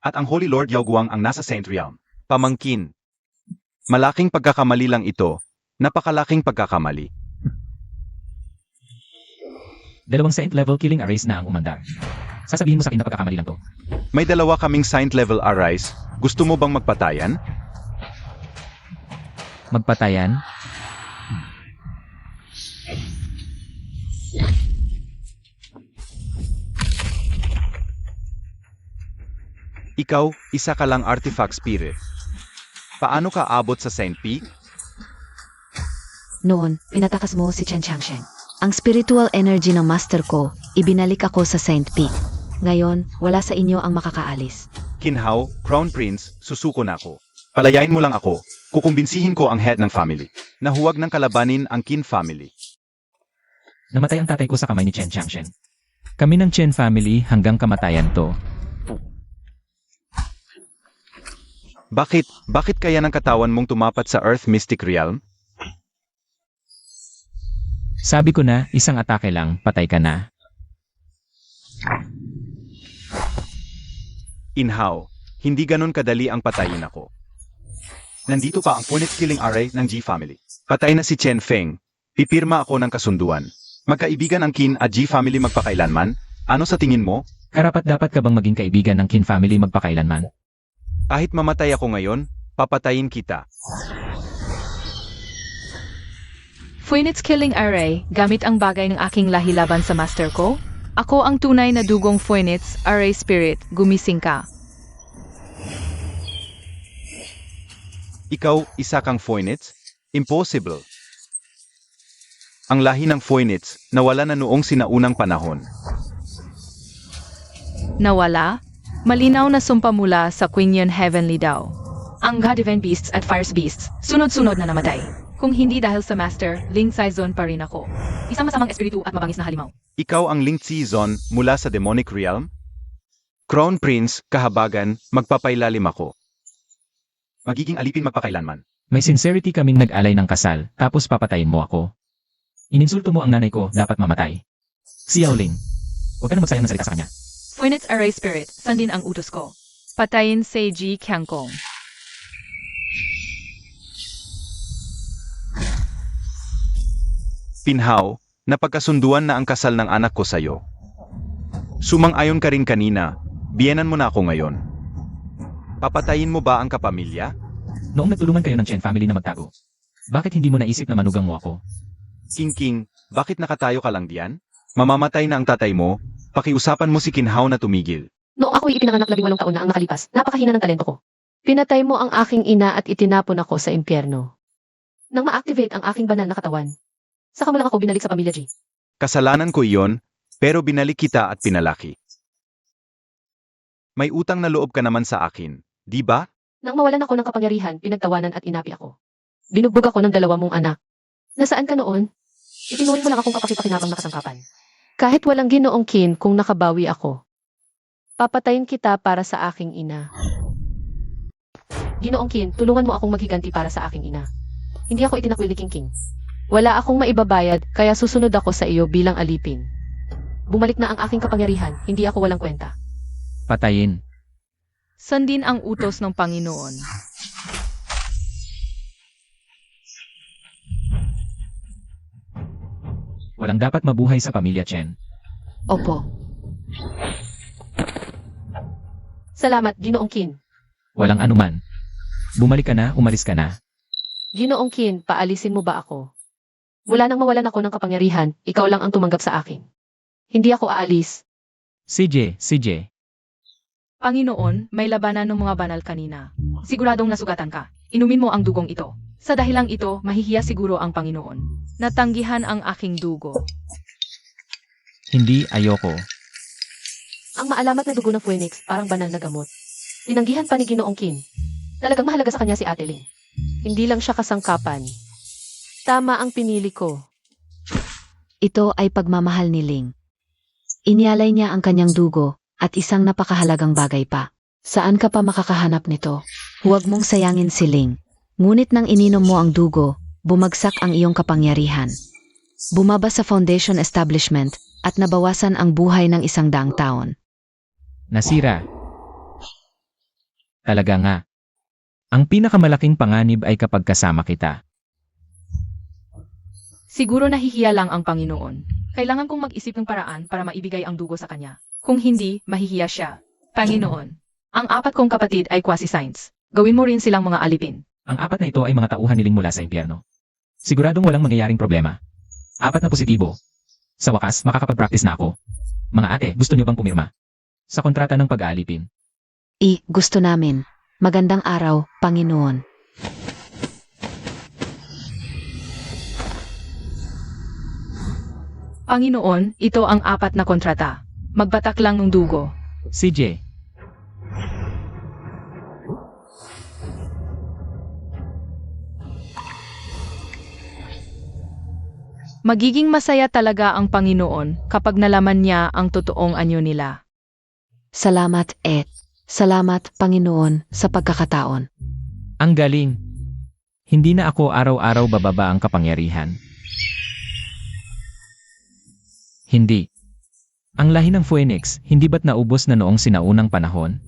At ang Holy Lord Yaoguang ang nasa Saint Realm. Pamangkin. Malaking pagkakamali lang ito. Napakalaking pagkakamali. 2 saint level killing arrays na ang umandar. Sasabihin mo sa akin na pagkakamali lang to. May 2 kaming Saint level arrays. Gusto mo bang magpatayan? Magpatayan? Ikaw, isa ka lang artifact spirit. Paano ka abot sa Saint Peak? Noon, pinatakas mo si Chen Changsheng. Ang spiritual energy ng master ko, ibinalik ako sa Saint Peak. Ngayon, wala sa inyo ang makakaalis. Kinhao, Crown Prince, susuko na ako. Palayain mo lang ako. Kukumbinsihin ko ang head ng family na huwag nang kalabanin ang Qin family. Namatay ang tatay ko sa kamay ni Chen Changshen. Kami ng Chen family hanggang kamatayan to. Bakit kaya ng katawan mong tumapat sa Earth Mystic Realm? Sabi ko na, isang atake lang, patay ka na. Inhaw, hindi ganon kadali ang patayin ako. Nandito pa ang Phoenix Killing Array ng G family. Patay na si Chen Feng. Pipirma ako ng kasunduan. Magkaibigan ang Qin at G family magpakailanman? Ano sa tingin mo? Karapat-dapat ka bang maging kaibigan ng Qin family magpakailanman? Kahit mamatay ako ngayon, papatayin kita. Phoenix Killing Array, gamit ang bagay ng aking lahi laban sa master ko? Ako ang tunay na dugong Phoenix Array Spirit, gumising ka. Ikaw, isa kang Phoenix? Impossible. Ang lahi ng Phoenix nawala na noong sinaunang panahon. Nawala? Malinaw na sumpa mula sa Quinion Heavenly daw. Ang God Event Beasts at Fires Beasts, sunod-sunod na namatay. Kung hindi dahil sa Master, Ling Saizon pa rin ako. Isang masamang espiritu at mabangis na halimaw. Ikaw ang Ling Season mula sa Demonic Realm? Crown Prince, kahabagan, magpapailalim ako. Magiging alipin magpakailanman. May sincerity kaming nag-alay ng kasal, tapos papatayin mo ako. Ininsulto mo ang nanay ko, dapat mamatay. Si Yao Ling. Huwag ka na magsayang ng salita sa kanya. Phoenix Array Spirit, sandin ang utos ko. Patayin si Ji Qiangkong. Pinhaw, napagkasunduan na ang kasal ng anak ko sa'yo. Sumang-ayon ka rin kanina, biyenan mo na ako ngayon. Papatayin mo ba ang kapamilya? Noong nagtulungan kayo ng Chen family na magtago, bakit hindi mo naisip na manugang mo ako? King, bakit nakatayo ka lang diyan? Mamamatay na ang tatay mo, pakiusapan mo si Kinhaw na tumigil. Noong ako'y ipinanganak 18 taon na ang nakalipas, napakahina ng talento ko. Pinatay mo ang aking ina at itinapon ako sa impyerno. Nang ma-activate ang aking banal na katawan, saka mo lang ako binalik sa pamilya G. Kasalanan ko iyon, pero binalik kita at pinalaki. May utang na loob ka naman sa akin, di ba? Nang mawalan ako ng kapangyarihan, pinagtawanan at inapi ako. Binugbog ako ng 2 mong anak. Nasaan ka noon? Itinuring mo lang akong kapakipakinabang na kasangkapan. Kahit walang Ginoong Qin kung nakabawi ako, papatayin kita para sa aking ina. Ginoong Qin, tulungan mo akong maghiganti para sa aking ina. Hindi ako itinakwil ni King. Wala akong maibabayad, kaya susunod ako sa iyo bilang alipin. Bumalik na ang aking kapangyarihan, hindi ako walang kwenta. Patayin. Sandin ang utos ng Panginoon. Walang dapat mabuhay sa pamilya Chen. Opo. Salamat, Ginoong Qin. Walang anuman. Bumalik ka na, umalis ka na. Ginoong Qin, paalisin mo ba ako? Mula nang mawalan ako ng kapangyarihan, ikaw lang ang tumanggap sa akin. Hindi ako aalis. CJ. Panginoon, may labanan ng mga banal kanina. Siguradong nasugatan ka. Inumin mo ang dugong ito. Sa dahilang ito, mahihiya siguro ang Panginoon. Natanggihan ang aking dugo. Hindi, ayoko. Ang maalamat na dugo ng Phoenix, parang banal na gamot. Tinanggihan pa ni Ginoong Qin. Talagang mahalaga sa kanya si Ate Ling. Hindi lang siya kasangkapan. Tama ang pinili ko. Ito ay pagmamahal ni Ling. Inyalay niya ang kanyang dugo at isang napakahalagang bagay pa. Saan ka pa makakahanap nito? Huwag mong sayangin si Ling. Ngunit nang ininom mo ang dugo, bumagsak ang iyong kapangyarihan. Bumaba sa foundation establishment at nabawasan ang buhay ng 100 taon. Nasira. Talaga nga. Ang pinakamalaking panganib ay kapag kasama kita. Siguro nahihiya lang ang Panginoon. Kailangan kong mag-isip ng paraan para maibigay ang dugo sa kanya. Kung hindi, mahihiya siya. Panginoon, ang 4 kong kapatid ay quasi-saints. Gawin mo rin silang mga alipin. Ang 4 na ito ay mga tauhan niling mula sa impyerno. Siguradong walang mangyayaring problema. 4 na positibo. Sa wakas, makakapag-practice na ako. Mga ate, gusto niyo bang pumirma? Sa kontrata ng pag-aalipin. Gusto namin. Magandang araw, Panginoon. Panginoon, ito ang 4 na kontrata. Magbatak lang ng dugo. CJ. Magiging masaya talaga ang Panginoon kapag nalaman niya ang totoong anyo nila. Salamat, Ed. Salamat, Panginoon, sa pagkakataon. Ang galing. Hindi na ako araw-araw bababa ang kapangyarihan. Hindi. Ang lahi ng Phoenix, hindi ba't naubos na noong sinaunang panahon?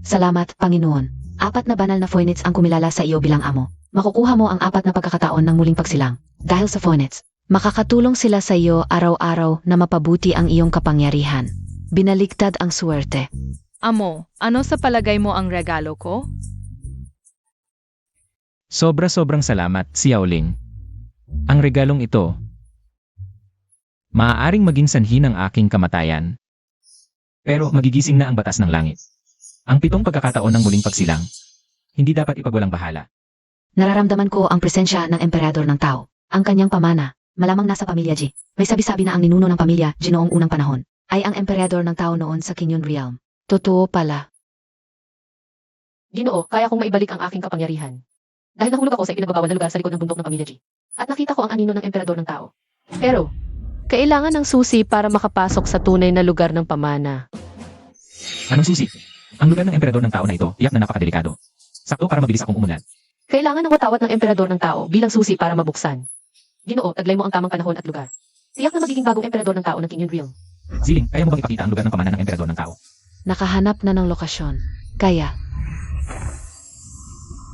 Salamat, Panginoon. 4 na banal na Phoenix ang kumilala sa iyo bilang amo. Makukuha mo ang 4 na pagkakataon ng muling pagsilang. Dahil sa Phoenix, makakatulong sila sa iyo araw-araw na mapabuti ang iyong kapangyarihan. Binaligtad ang suwerte. Amo, ano sa palagay mo ang regalo ko? Sobra-sobrang salamat, Xiaoling. Ang regalong ito, maaaring maging sanhi ng aking kamatayan. Pero magigising na ang batas ng langit. Ang 7 pagkakataon ng muling pagsilang, hindi dapat ipagwalang bahala. Nararamdaman ko ang presensya ng emperador ng tao. Ang kanyang pamana, malamang nasa pamilya G. May sabi-sabi na ang ninuno ng pamilya G noong unang panahon ay ang emperador ng tao noon sa Kinyon Realm. Totoo pala. Ginoo, kaya kong maibalik ang aking kapangyarihan. Dahil nahulog ako sa ipinagbabawal na lugar sa likod ng bundok ng pamilya G. At nakita ko ang anino ng emperador ng tao. Pero, kailangan ng susi para makapasok sa tunay na lugar ng pamana. Anong susi? Ang lugar ng emperador ng tao na ito, tiyak na napakadelikado. Sakto para mabilis akong umunlad. Kailangan ng watawat ng emperador ng tao bilang susi para mabuksan. Ginoo, taglay mo ang tamang panahon at lugar. Tiyak na magiging bagong emperador ng tao ng Kinyon Realm. Ziling, kaya mo bang ipakita ang lugar ng pamana ng emperador ng tao? Nakahanap na ng lokasyon. Kaya.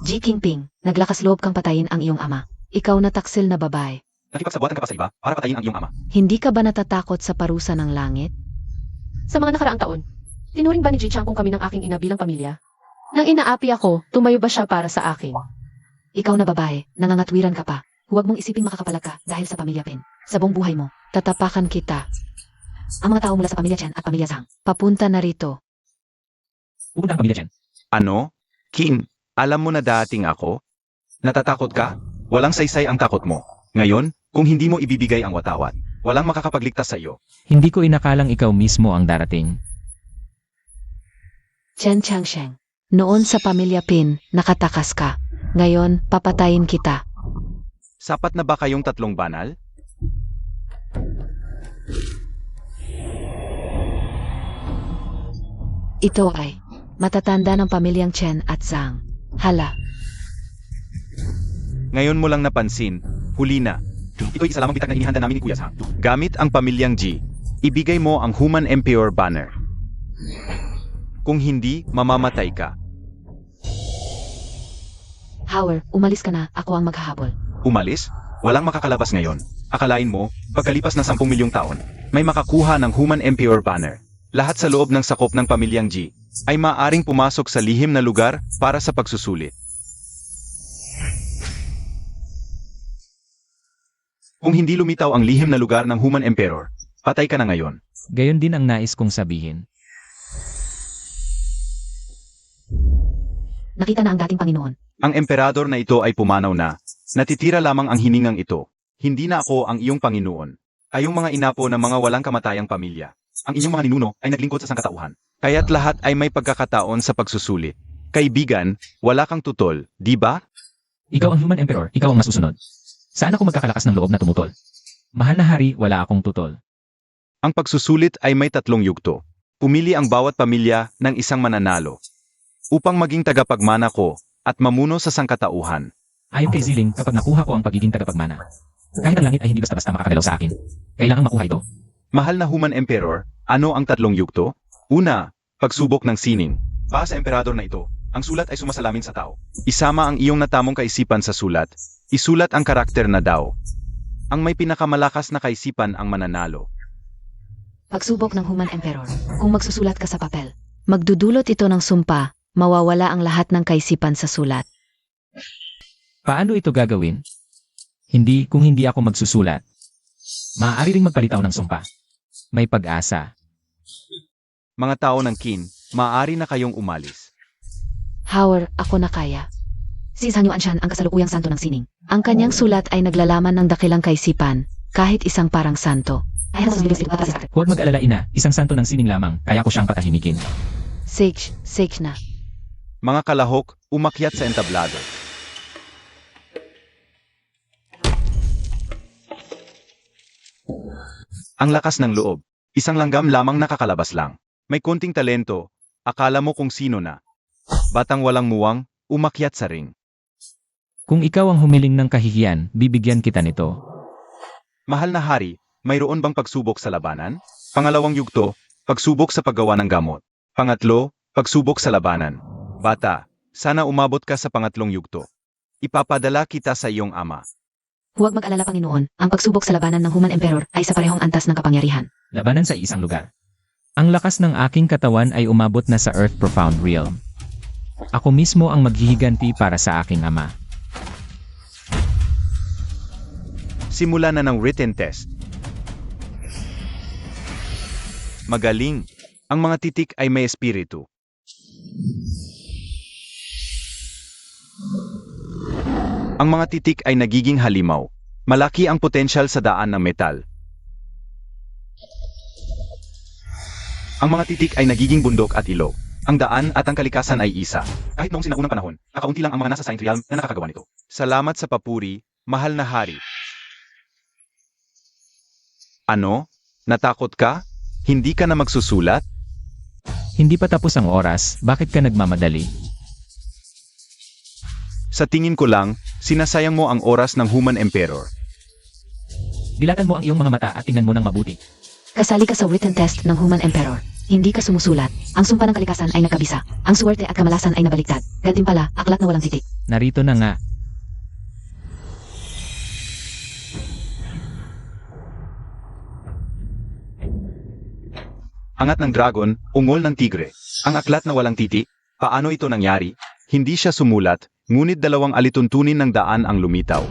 G. Kingping, naglakas loob kang patayin ang iyong ama. Ikaw na taksil na babae. Nakipagsabuatan ka pa sa iba para patayin ang iyong ama. Hindi ka ba natatakot sa parusa ng langit? Sa mga nakaraang taon, tinuring ba ni Ji Chang kung kami ng aking ina bilang pamilya? Nang inaapi ako, tumayo ba siya para sa akin? Ikaw na babae, nangangatwiran ka pa. Huwag mong isiping makakapalag ka dahil sa pamilya Pin. Sa buong buhay mo, tatapakan kita. Ang mga tao mula sa pamilya Chen at pamilya Zhang, papunta na rito. Pupunta ang pamilya Chen. Ano? Kin, alam mo na dating ako? Natatakot ka? Walang saysay ang takot mo. Ngayon, kung hindi mo ibibigay ang watawat, walang makakapagligtas sa iyo. Hindi ko inakalang ikaw mismo ang darating. Chen Changsheng, noon sa pamilya Pin, nakatakas ka. Ngayon, papatayin kita. Sapat na ba kayong 3 banal? Ito ay matatanda ng pamilyang Chen at Zhang. Hala, Ngayon mo lang napansin, huli na. Ito'y isa lamang bitag na inihanda namin ni Kuya Sang. Gamit ang pamilyang G, ibigay mo ang Human Emperor Banner. Kung hindi, mamamatay ka. Howard, umalis ka na, ako ang maghahabol. Umalis? Walang makakalabas ngayon. Akalain mo, pagkalipas ng 10 milyong taon, may makakuha ng Human Emperor Banner. Lahat sa loob ng sakop ng pamilyang G ay maaring pumasok sa lihim na lugar para sa pagsusulit. Kung hindi lumitaw ang lihim na lugar ng Human Emperor, patay ka na ngayon. Gayon din ang nais kong sabihin. Nakita na ang dating Panginoon. Ang emperador na ito ay pumanaw na. Natitira lamang ang hiningang ito. Hindi na ako ang iyong Panginoon. Ayong mga inapo ng mga walang kamatayang pamilya. Ang inyong mga ninuno ay naglingkod sa sangkatauhan. Kaya't lahat ay may pagkakataon sa pagsusulit. Kaibigan, wala kang tutol, di ba? Ikaw ang Human Emperor, ikaw ang masusunod. Saan ako magkakalakas ng loob na tumutol? Mahal na hari, wala akong tutol. Ang pagsusulit ay may 3 yugto. Pumili ang bawat pamilya ng isang mananalo. Upang maging tagapagmana ko at mamuno sa sangkatauhan. Ayon kay Ziling, kapag nakuha ko ang pagiging tagapagmana, kahit ang langit ay hindi basta-basta makakagalaw sa akin. Kailangan makuha ito. Mahal na Human Emperor, ano ang 3 yugto? Una, pagsubok ng sining. Para sa emperador na ito, ang sulat ay sumasalamin sa tao. Isama ang iyong natamong kaisipan sa sulat. Isulat ang karakter na daw. Ang may pinakamalakas na kaisipan ang mananalo. Pagsubok ng Human Emperor. Kung magsusulat ka sa papel, magdudulot ito ng sumpa, mawawala ang lahat ng kaisipan sa sulat. Paano ito gagawin? Hindi kung hindi ako magsusulat. Maaari ring magpalitaw ng sumpa. May pag-asa. Mga tao ng kin, maaari na kayong umalis. Howard, ako na kaya. Si Zhang Yuanshan ang kasalukuyang santo ng sining. Ang kanyang sulat ay naglalaman ng dakilang kaisipan, kahit isang parang santo. Huwag mag-alala ina, isang santo ng sining lamang, kaya ko siyang patahimikin. Sage na. Mga kalahok, umakyat sa entablado. Ang lakas ng loob. Isang langgam lamang nakakalabas lang. May konting talento. Akala mo kung sino na. Batang walang muwang, umakyat sa ring. Kung ikaw ang humiling ng kahihiyan, bibigyan kita nito. Mahal na hari, mayroon bang pagsubok sa labanan? Pangalawang yugto, pagsubok sa paggawa ng gamot. Pangatlo, pagsubok sa labanan. Bata, sana umabot ka sa pangatlong yugto. Ipapadala kita sa iyong ama. Huwag mag-alala Panginoon, ang pagsubok sa labanan ng Human Emperor ay sa parehong antas ng kapangyarihan. Labanan sa isang lugar. Ang lakas ng aking katawan ay umabot na sa Earth Profound Realm. Ako mismo ang maghihiganti para sa aking ama. Simula na ng written test. Magaling. Ang mga titik ay may espiritu. Ang mga titik ay nagiging halimaw. Malaki ang potensyal sa daan ng metal. Ang mga titik ay nagiging bundok at ilog. Ang daan at ang kalikasan ay isa. Kahit noong sinaunang panahon, kakaunti lang ang mga nasa Saint Realm na nakakagawa nito. Salamat sa papuri, mahal na hari. Ano? Natakot ka? Hindi ka na magsusulat? Hindi pa tapos ang oras, bakit ka nagmamadali? Sa tingin ko lang, sinasayang mo ang oras ng Human Emperor. Dilatan mo ang iyong mga mata at tingnan mo ng mabuti. Kasali ka sa written test ng Human Emperor. Hindi ka sumusulat. Ang sumpa ng kalikasan ay nagkabisa. Ang suwerte at kamalasan ay nabaliktad. Gantimpala, aklat na walang titik. Narito na nga. Angat ng dragon, ungol ng tigre. Ang aklat na walang titik, paano ito nangyari? Hindi siya sumulat, ngunit dalawang alituntunin ng daan ang lumitaw.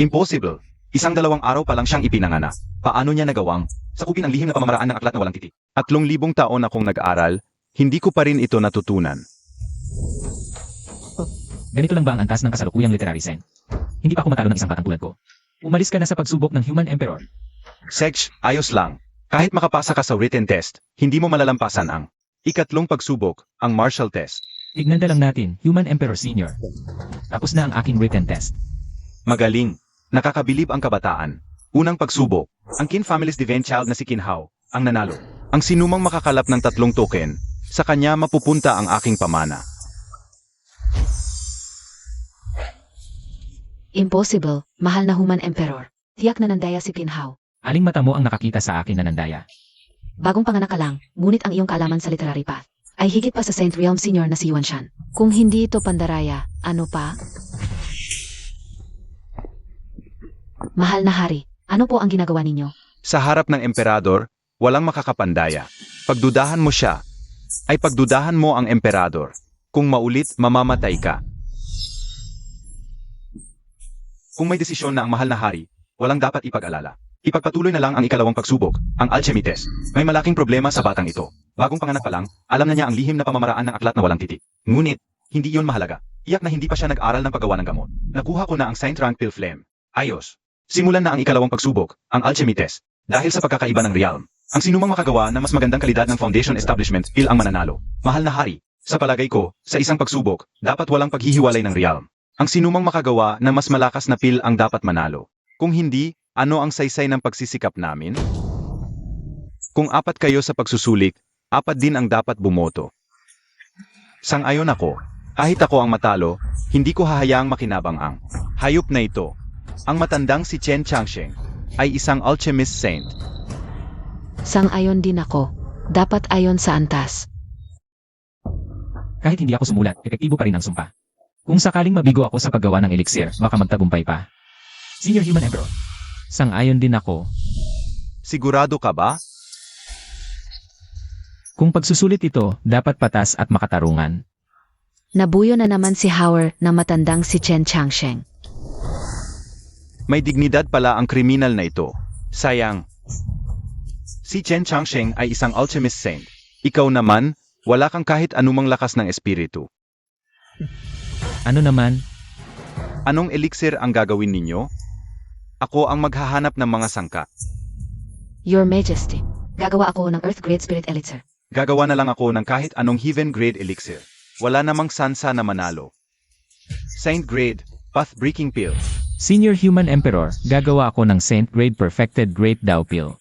Impossible. Isang 2 araw pa lang siyang ipinanganak. Paano niya nagawang sakupin ang lihim na pamamaraan ng aklat na walang titik? 3,000 taon akong nag-aral, hindi ko pa rin ito natutunan. Ganito lang ba ang antas ng kasalukuyang literary scene? Hindi pa ako matalo ng isang batang tulad ko. Umalis ka na sa pagsubok ng Human Emperor. Sedge, ayos lang. Kahit makapasa ka sa written test, hindi mo malalampasan ang ikatlong pagsubok, ang martial test. Tignan na lang natin, Human Emperor Senior. Tapos na ang aking written test. Magaling. Nakakabilib ang kabataan. Unang pagsubok, ang Qin Family's Divine Child na si Qin Hao, ang nanalo. Ang sinumang makakalap ng 3 token, sa kanya mapupunta ang aking pamana. Impossible, mahal na Human Emperor. Tiyak na nandaya si Qin Hao. Aling mata mo ang nakakita sa akin na nandaya? Bagong panganak ka lang, ngunit ang iyong kaalaman sa literary path ay higit pa sa Saint Realm Senior na si Yuan Shan. Kung hindi ito pandaraya, ano pa? Mahal na hari, ano po ang ginagawa ninyo? Sa harap ng emperador, walang makakapandaya. Pagdudahan mo siya, ay pagdudahan mo ang emperador. Kung maulit, mamamatay ka. Kung may desisyon na ang mahal na hari, walang dapat ipag-alala. Ipagpatuloy na lang ang ikalawang pagsubok, ang alchemy test. May malaking problema sa batang ito. Bagong panganak pa lang, alam na niya ang lihim na pamamaraan ng aklat na walang titik. Ngunit, hindi iyon mahalaga. Iyak na hindi pa siya nag-aral ng paggawa ng gamot. Nakuha ko na ang Saint Rank Pill Flame. Ayos. Simulan na ang ikalawang pagsubok, ang alchemy test. Dahil sa pagkakaiba ng realm, ang sinumang makagawa na mas magandang kalidad ng foundation establishment pill ang mananalo. Mahal na hari, sa palagay ko, sa isang pagsubok, dapat walang paghihiwalay ng realm. Ang sinumang makagawa na mas malakas na pill ang dapat manalo. Kung hindi, ano ang saysay ng pagsisikap namin? Kung 4 kayo sa pagsusulik, 4 din ang dapat bumoto. Sang-ayon ako. Kahit ako ang matalo, hindi ko hahayaang makinabang ang hayop na ito. Ang matandang si Chen Changsheng ay isang alchemist saint. Sang-ayon din ako. Dapat ayon sa antas. Kahit hindi ako sumulat, epektibo pa rin ang sumpa. Kung sakaling mabigo ako sa paggawa ng elixir, baka magtagumpay pa. Senior Human Emperor. Sang-ayon din ako. Sigurado ka ba? Kung pagsusulit ito, dapat patas at makatarungan. Nabuyo na naman si Howard na matandang si Chen Changsheng. May dignidad pala ang kriminal na ito. Sayang. Si Chen Changsheng ay isang alchemist saint. Ikaw naman, wala kang kahit anumang lakas ng espiritu. Ano naman? Anong elixir ang gagawin ninyo? Ako ang maghahanap ng mga sangka. Your Majesty, gagawa ako ng Earth Grade Spirit Elixir. Gagawa na lang ako ng kahit anong Heaven Grade elixir. Wala namang sansa na manalo. Saint Grade, Path-Breaking Pill. Senior Human Emperor, gagawa ako ng Saint Grade Perfected Great Dao Pill.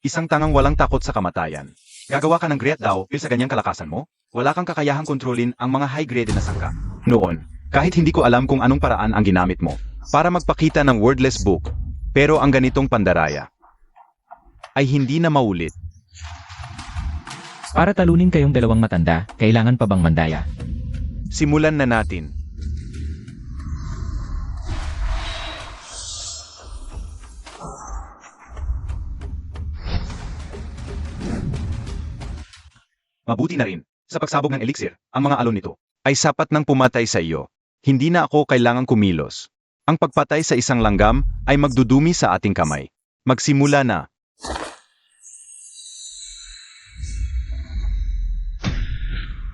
Isang tangang walang takot sa kamatayan. Gagawa ka ng great daw, sa ganyang kalakasan mo? Wala kang kakayahang kontrolin ang mga high-grade na sangka. Noon, kahit hindi ko alam kung anong paraan ang ginamit mo para magpakita ng wordless book, pero ang ganitong pandaraya ay hindi na maulit. Para talunin kayong dalawang matanda, kailangan pa bang mandaya? Simulan na natin. Mabuti na rin, sa pagsabog ng elixir, ang mga alon nito ay sapat ng pumatay sa iyo. Hindi na ako kailangang kumilos. Ang pagpatay sa isang langgam ay magdudumi sa ating kamay. Magsimula na.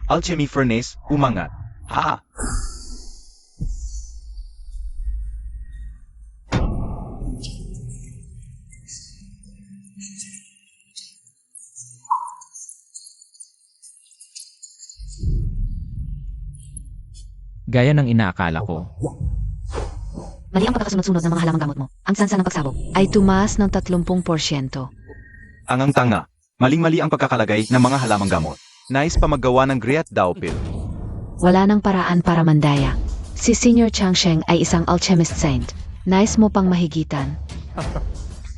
Alchemy Furnace, umangat. Ha! Gaya ng inaakala ko. Mali ang pagkakasunod-sunod ng mga halamang gamot mo. Ang sansa ng pagsabog ay tumaas ng 30%. Ang tanga. Maling-mali ang pagkakalagay ng mga halamang gamot. Nais pa maggawa ng Great Dao Pill. Wala nang paraan para mandaya. Si Senior Changsheng ay isang alchemist saint. Nais mo pang mahigitan.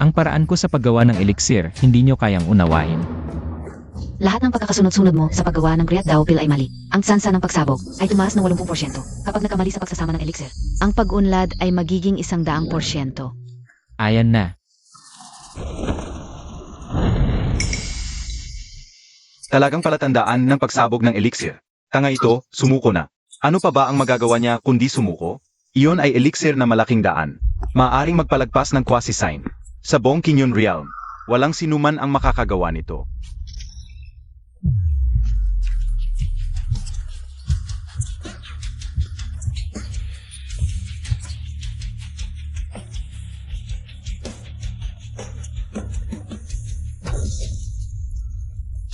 Ang paraan ko sa paggawa ng elixir, hindi nyo kayang unawain. Lahat ng pagkakasunod-sunod mo sa paggawa ng Great Dao Pill ay mali. Ang sansa ng pagsabog ay tumaas ng 80% kapag nakamali sa pagsasama ng elixir. Ang pag-unlad ay magiging 100%. Ayan na. Talagang palatandaan ng pagsabog ng elixir. Tanga ito, sumuko na. Ano pa ba ang magagawa niya kundi sumuko? Iyon ay elixir na malaking daan. Maaring magpalagpas ng quasi-sign. Sa buong Kinyon Realm, walang sinuman ang makakagawa nito.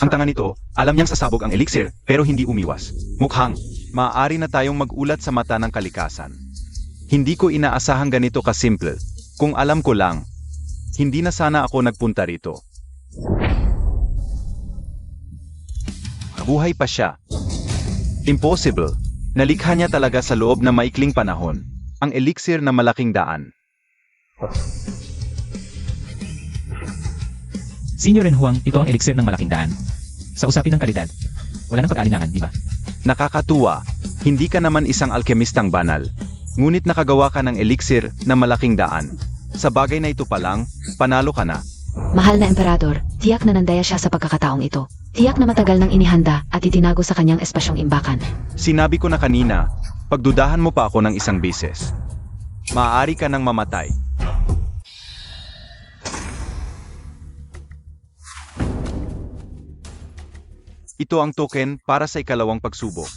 Ang tanga nito, alam niyang sasabog ang elixir, pero hindi umiwas. Mukhang, maaari na tayong magulat sa mata ng kalikasan. Hindi ko inaasahang ganito kasimple. Kung alam ko lang, hindi na sana ako nagpunta rito. Buhay pa siya. Impossible. Nalikha niya talaga sa loob ng maikling panahon. Ang elixir na malaking daan. Senior and Huang, ito ang elixir ng malaking daan. Sa usapin ng kalidad, wala nang pag-alinlangan, di ba? Nakakatuwa. Hindi ka naman isang alkemistang banal. Ngunit nakagawa ka ng elixir na malaking daan. Sa bagay na ito pa lang, panalo ka na. Mahal na emperador, tiyak na nandaya siya sa pagkakataong ito. Tiyak na matagal nang inihanda at itinago sa kanyang espasyong imbakan. Sinabi ko na kanina, pagdudahan mo pa ako ng isang beses. Maaari ka nang mamatay. Ito ang token para sa ikalawang pagsubok.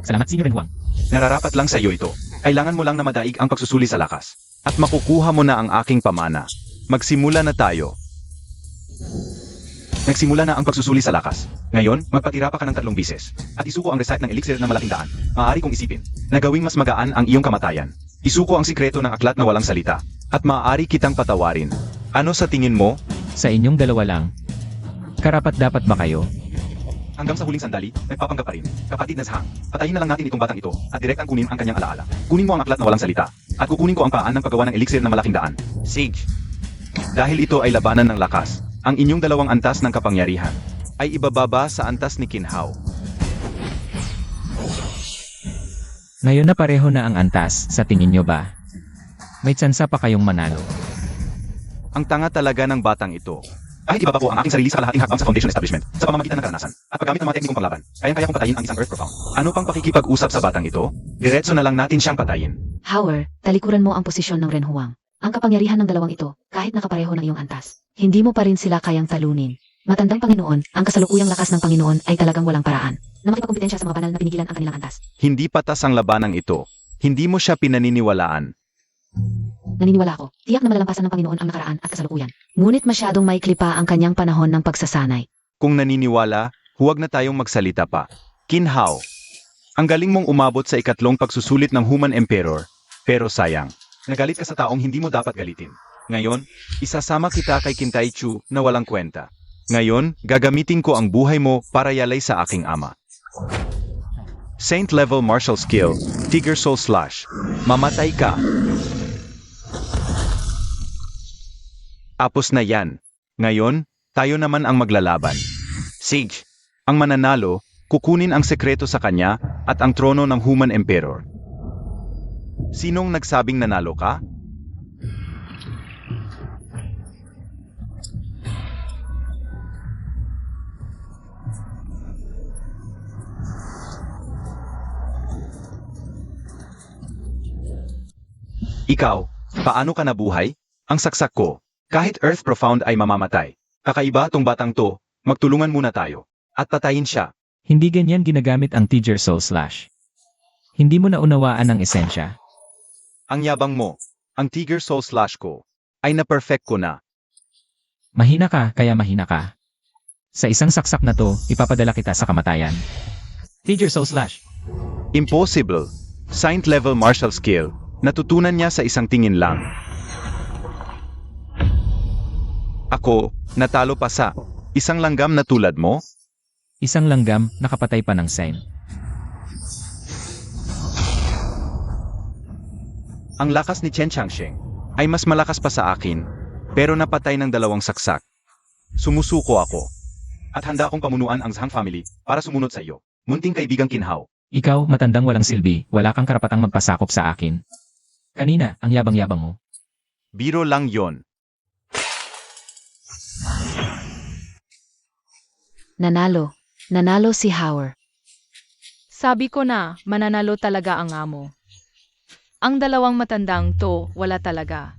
Salamat, Senior and Huang. Nararapat lang sa iyo ito. Kailangan mo lang na madaig ang pagsusuli sa lakas. At makukuha mo na ang aking pamana. Magsimula na tayo. Nagsimula na ang pagsusuli sa lakas. Ngayon, magpatira pa ka ng 3 bises. At isuko ang recite ng elixir na malaking daan. Maaari kong isipin na gawing mas magaan ang iyong kamatayan. Isuko ang sikreto ng aklat na walang salita. At maaari kitang patawarin. Ano sa tingin mo? Sa inyong dalawa lang. Karapat-dapat ba kayo? Hanggang sa huling sandali, nagpapanggap pa rin. Kapatid na Zhang, patayin na lang natin itong batang ito at direktang kunin ang kanyang alaala. Kunin mo ang aklat na walang salita at kukunin ko ang paan ng paggawa ng elixir na malaking daan. Sage. Dahil ito ay labanan ng lakas, ang inyong dalawang antas ng kapangyarihan ay ibababa sa antas ni Kinhao. Ngayon na pareho na ang antas, sa tingin nyo ba? May tsansa pa kayong manalo. Ang tanga talaga ng batang ito. Kahit ibaba ko ang aking sarili sa kalahating hakbang sa Foundation Establishment, sa pamamagitan ng karanasan, at paggamit ng mga teknikong panglaban, kayang-kaya kong patayin ang isang Earth Profound. Ano pang pakikipag-usap sa batang ito? Diretso na lang natin siyang patayin. Howard, talikuran mo ang posisyon ng Renhuang. Ang kapangyarihan ng dalawang ito, kahit nakapareho ng iyong antas, hindi mo pa rin sila kayang talunin. Matandang Panginoon, ang kasalukuyang lakas ng Panginoon ay talagang walang paraan na makipagkumpetensya sa mga banal na pinigilan ang kanilang antas. Hindi patas ang labanang ito. Hindi mo siya pinaniniwalaan. Naniniwala ako, tiyak na malalampasan ng Panginoon ang nakaraan at kasalukuyan. Ngunit masyadong maikli pa ang kanyang panahon ng pagsasanay. Kung naniniwala, huwag na tayong magsalita pa. Kinhao, ang galing mong umabot sa ikatlong pagsusulit ng Human Emperor, pero sayang. Nagalit ka sa taong hindi mo dapat galitin. Ngayon, isasama kita kay Kintay Chu na walang kwenta. Ngayon, gagamitin ko ang buhay mo para yalay sa aking ama. Saint level martial skill, Tiger Soul Slash. Mamatay ka. Tapos na yan. Ngayon, tayo naman ang maglalaban. Sage, ang mananalo, kukunin ang sekreto sa kanya at ang trono ng Human Emperor. Sinong nagsabing nanalo ka? Ikaw, paano ka nabuhay? Ang saksak ko. Kahit Earth Profound ay mamamatay. Kakaiba tong batang to, magtulungan muna tayo. At patayin siya. Hindi ganyan ginagamit ang Tiger Soul Slash. Hindi mo naunawaan ang esensya. Ang yabang mo, ang Tiger Soul Slash ko, ay na-perfect ko na. Mahina ka, kaya mahina ka. Sa isang saksak na to, ipapadala kita sa kamatayan. Tiger Soul Slash. Impossible. Saint level martial skill. Natutunan niya sa isang tingin lang. Ako, natalo pa sa isang langgam na tulad mo? Isang langgam, nakapatay pa ng Saint. Ang lakas ni Chen Changsheng ay mas malakas pa sa akin, pero napatay ng 2 saksak. Sumusuko ako. At handa akong pamunuan ang Zhang family para sumunod sa iyo. Munting kaibigang Kinhao. Ikaw, matandang walang silbi, wala kang karapatang magpasakop sa akin. Kanina, ang yabang-yabang mo. Biro lang yon. Nanalo. Nanalo si Howard. Sabi ko na, mananalo talaga ang amo. Ang 2 matandang to, wala talaga.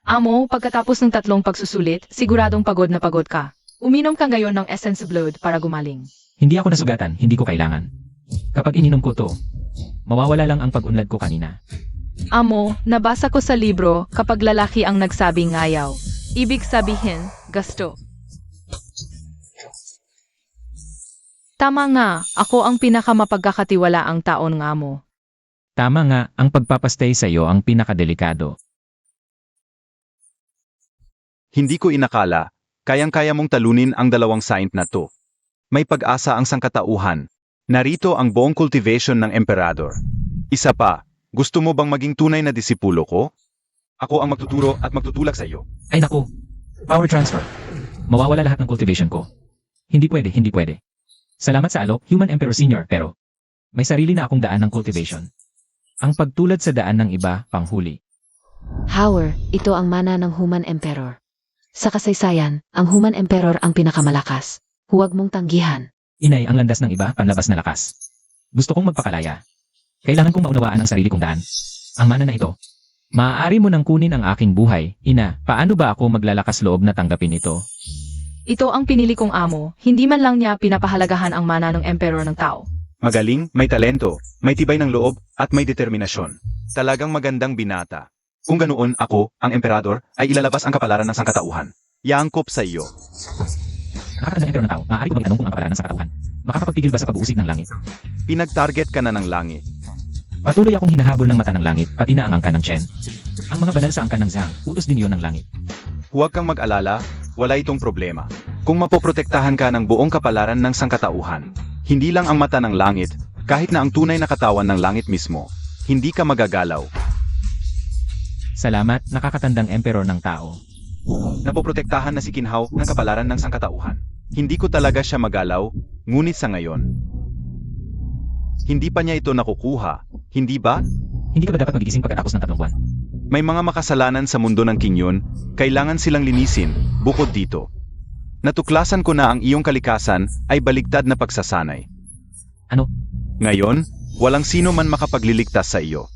Amo, pagkatapos ng 3 pagsusulit, siguradong pagod na pagod ka. Uminom ka ngayon ng Essence Blood para gumaling. Hindi ako nasugatan, hindi ko kailangan. Kapag ininom ko to, mawawala lang ang pag-unlad ko kanina. Amo, nabasa ko sa libro kapag lalaki ang nagsabing ngayaw. Ibig sabihin, gasto. Tama nga, ako ang pinakamapagkakatiwalaang taon nga mo. Tama nga, ang pagpapastay sa iyo ang pinakadelikado. Hindi ko inakala, kayang-kaya mong talunin ang 2 saint na to. May pag-asa ang sangkatauhan. Narito ang buong cultivation ng Emperador. Isa pa, gusto mo bang maging tunay na disipulo ko? Ako ang magtuturo at magtutulak sa iyo. Ay naku, power transfer. Mawawala lahat ng cultivation ko. Hindi pwede, hindi pwede. Salamat sa alok, Human Emperor Senior, pero may sarili na akong daan ng cultivation. Ang pagtulad sa daan ng iba, panghuli. Howard, ito ang mana ng Human Emperor. Sa kasaysayan, ang Human Emperor ang pinakamalakas. Huwag mong tanggihan. Inay, ang landas ng iba, panlabas na lakas. Gusto kong magpakalaya. Kailangan kong maunawaan ang sarili kong daan. Ang mana na ito. Maaari mo nang kunin ang aking buhay. Ina, paano ba ako maglalakas loob na tanggapin ito? Ito ang pinili kong amo, hindi man lang niya pinapahalagahan ang mana ng emperor ng tao. Magaling, may talento, may tibay ng loob, at may determinasyon. Talagang magandang binata. Kung ganoon ako, ang emperador, ay ilalabas ang kapalaran ng sangkatauhan. Yangkop sa iyo. Nakakatanda ng emperor ng tao, maaari ko magtanong kung ang kapalaran ng sangkatauhan. Makakapagpigil ba sa pag-uusig ng langit? Pinag-target ka na ng langit. Patuloy akong hinahabol ng mata ng langit, pati na ang angkan ng Chen. Ang mga banal sa angkan ng Zhang, utos din yon ng langit. Huwag kang mag-alala, wala itong problema. Kung mapoprotektahan ka ng buong kapalaran ng sangkatauhan, hindi lang ang mata ng langit, kahit na ang tunay na katawan ng langit mismo, hindi ka magagalaw. Salamat, nakakatandang emperor ng tao. Napoprotektahan na si Kinhao ng kapalaran ng sangkatauhan. Hindi ko talaga siya magalaw, ngunit sa ngayon. Hindi pa niya ito nakukuha, hindi ba? Hindi ka ba dapat magigising pagkatapos ng 3 buwan? May mga makasalanan sa mundo ng Kinyon, kailangan silang linisin, bukod dito. Natuklasan ko na ang iyong kalikasan ay baligtad na pagsasanay. Ano? Ngayon, walang sino man makapagliligtas sa iyo.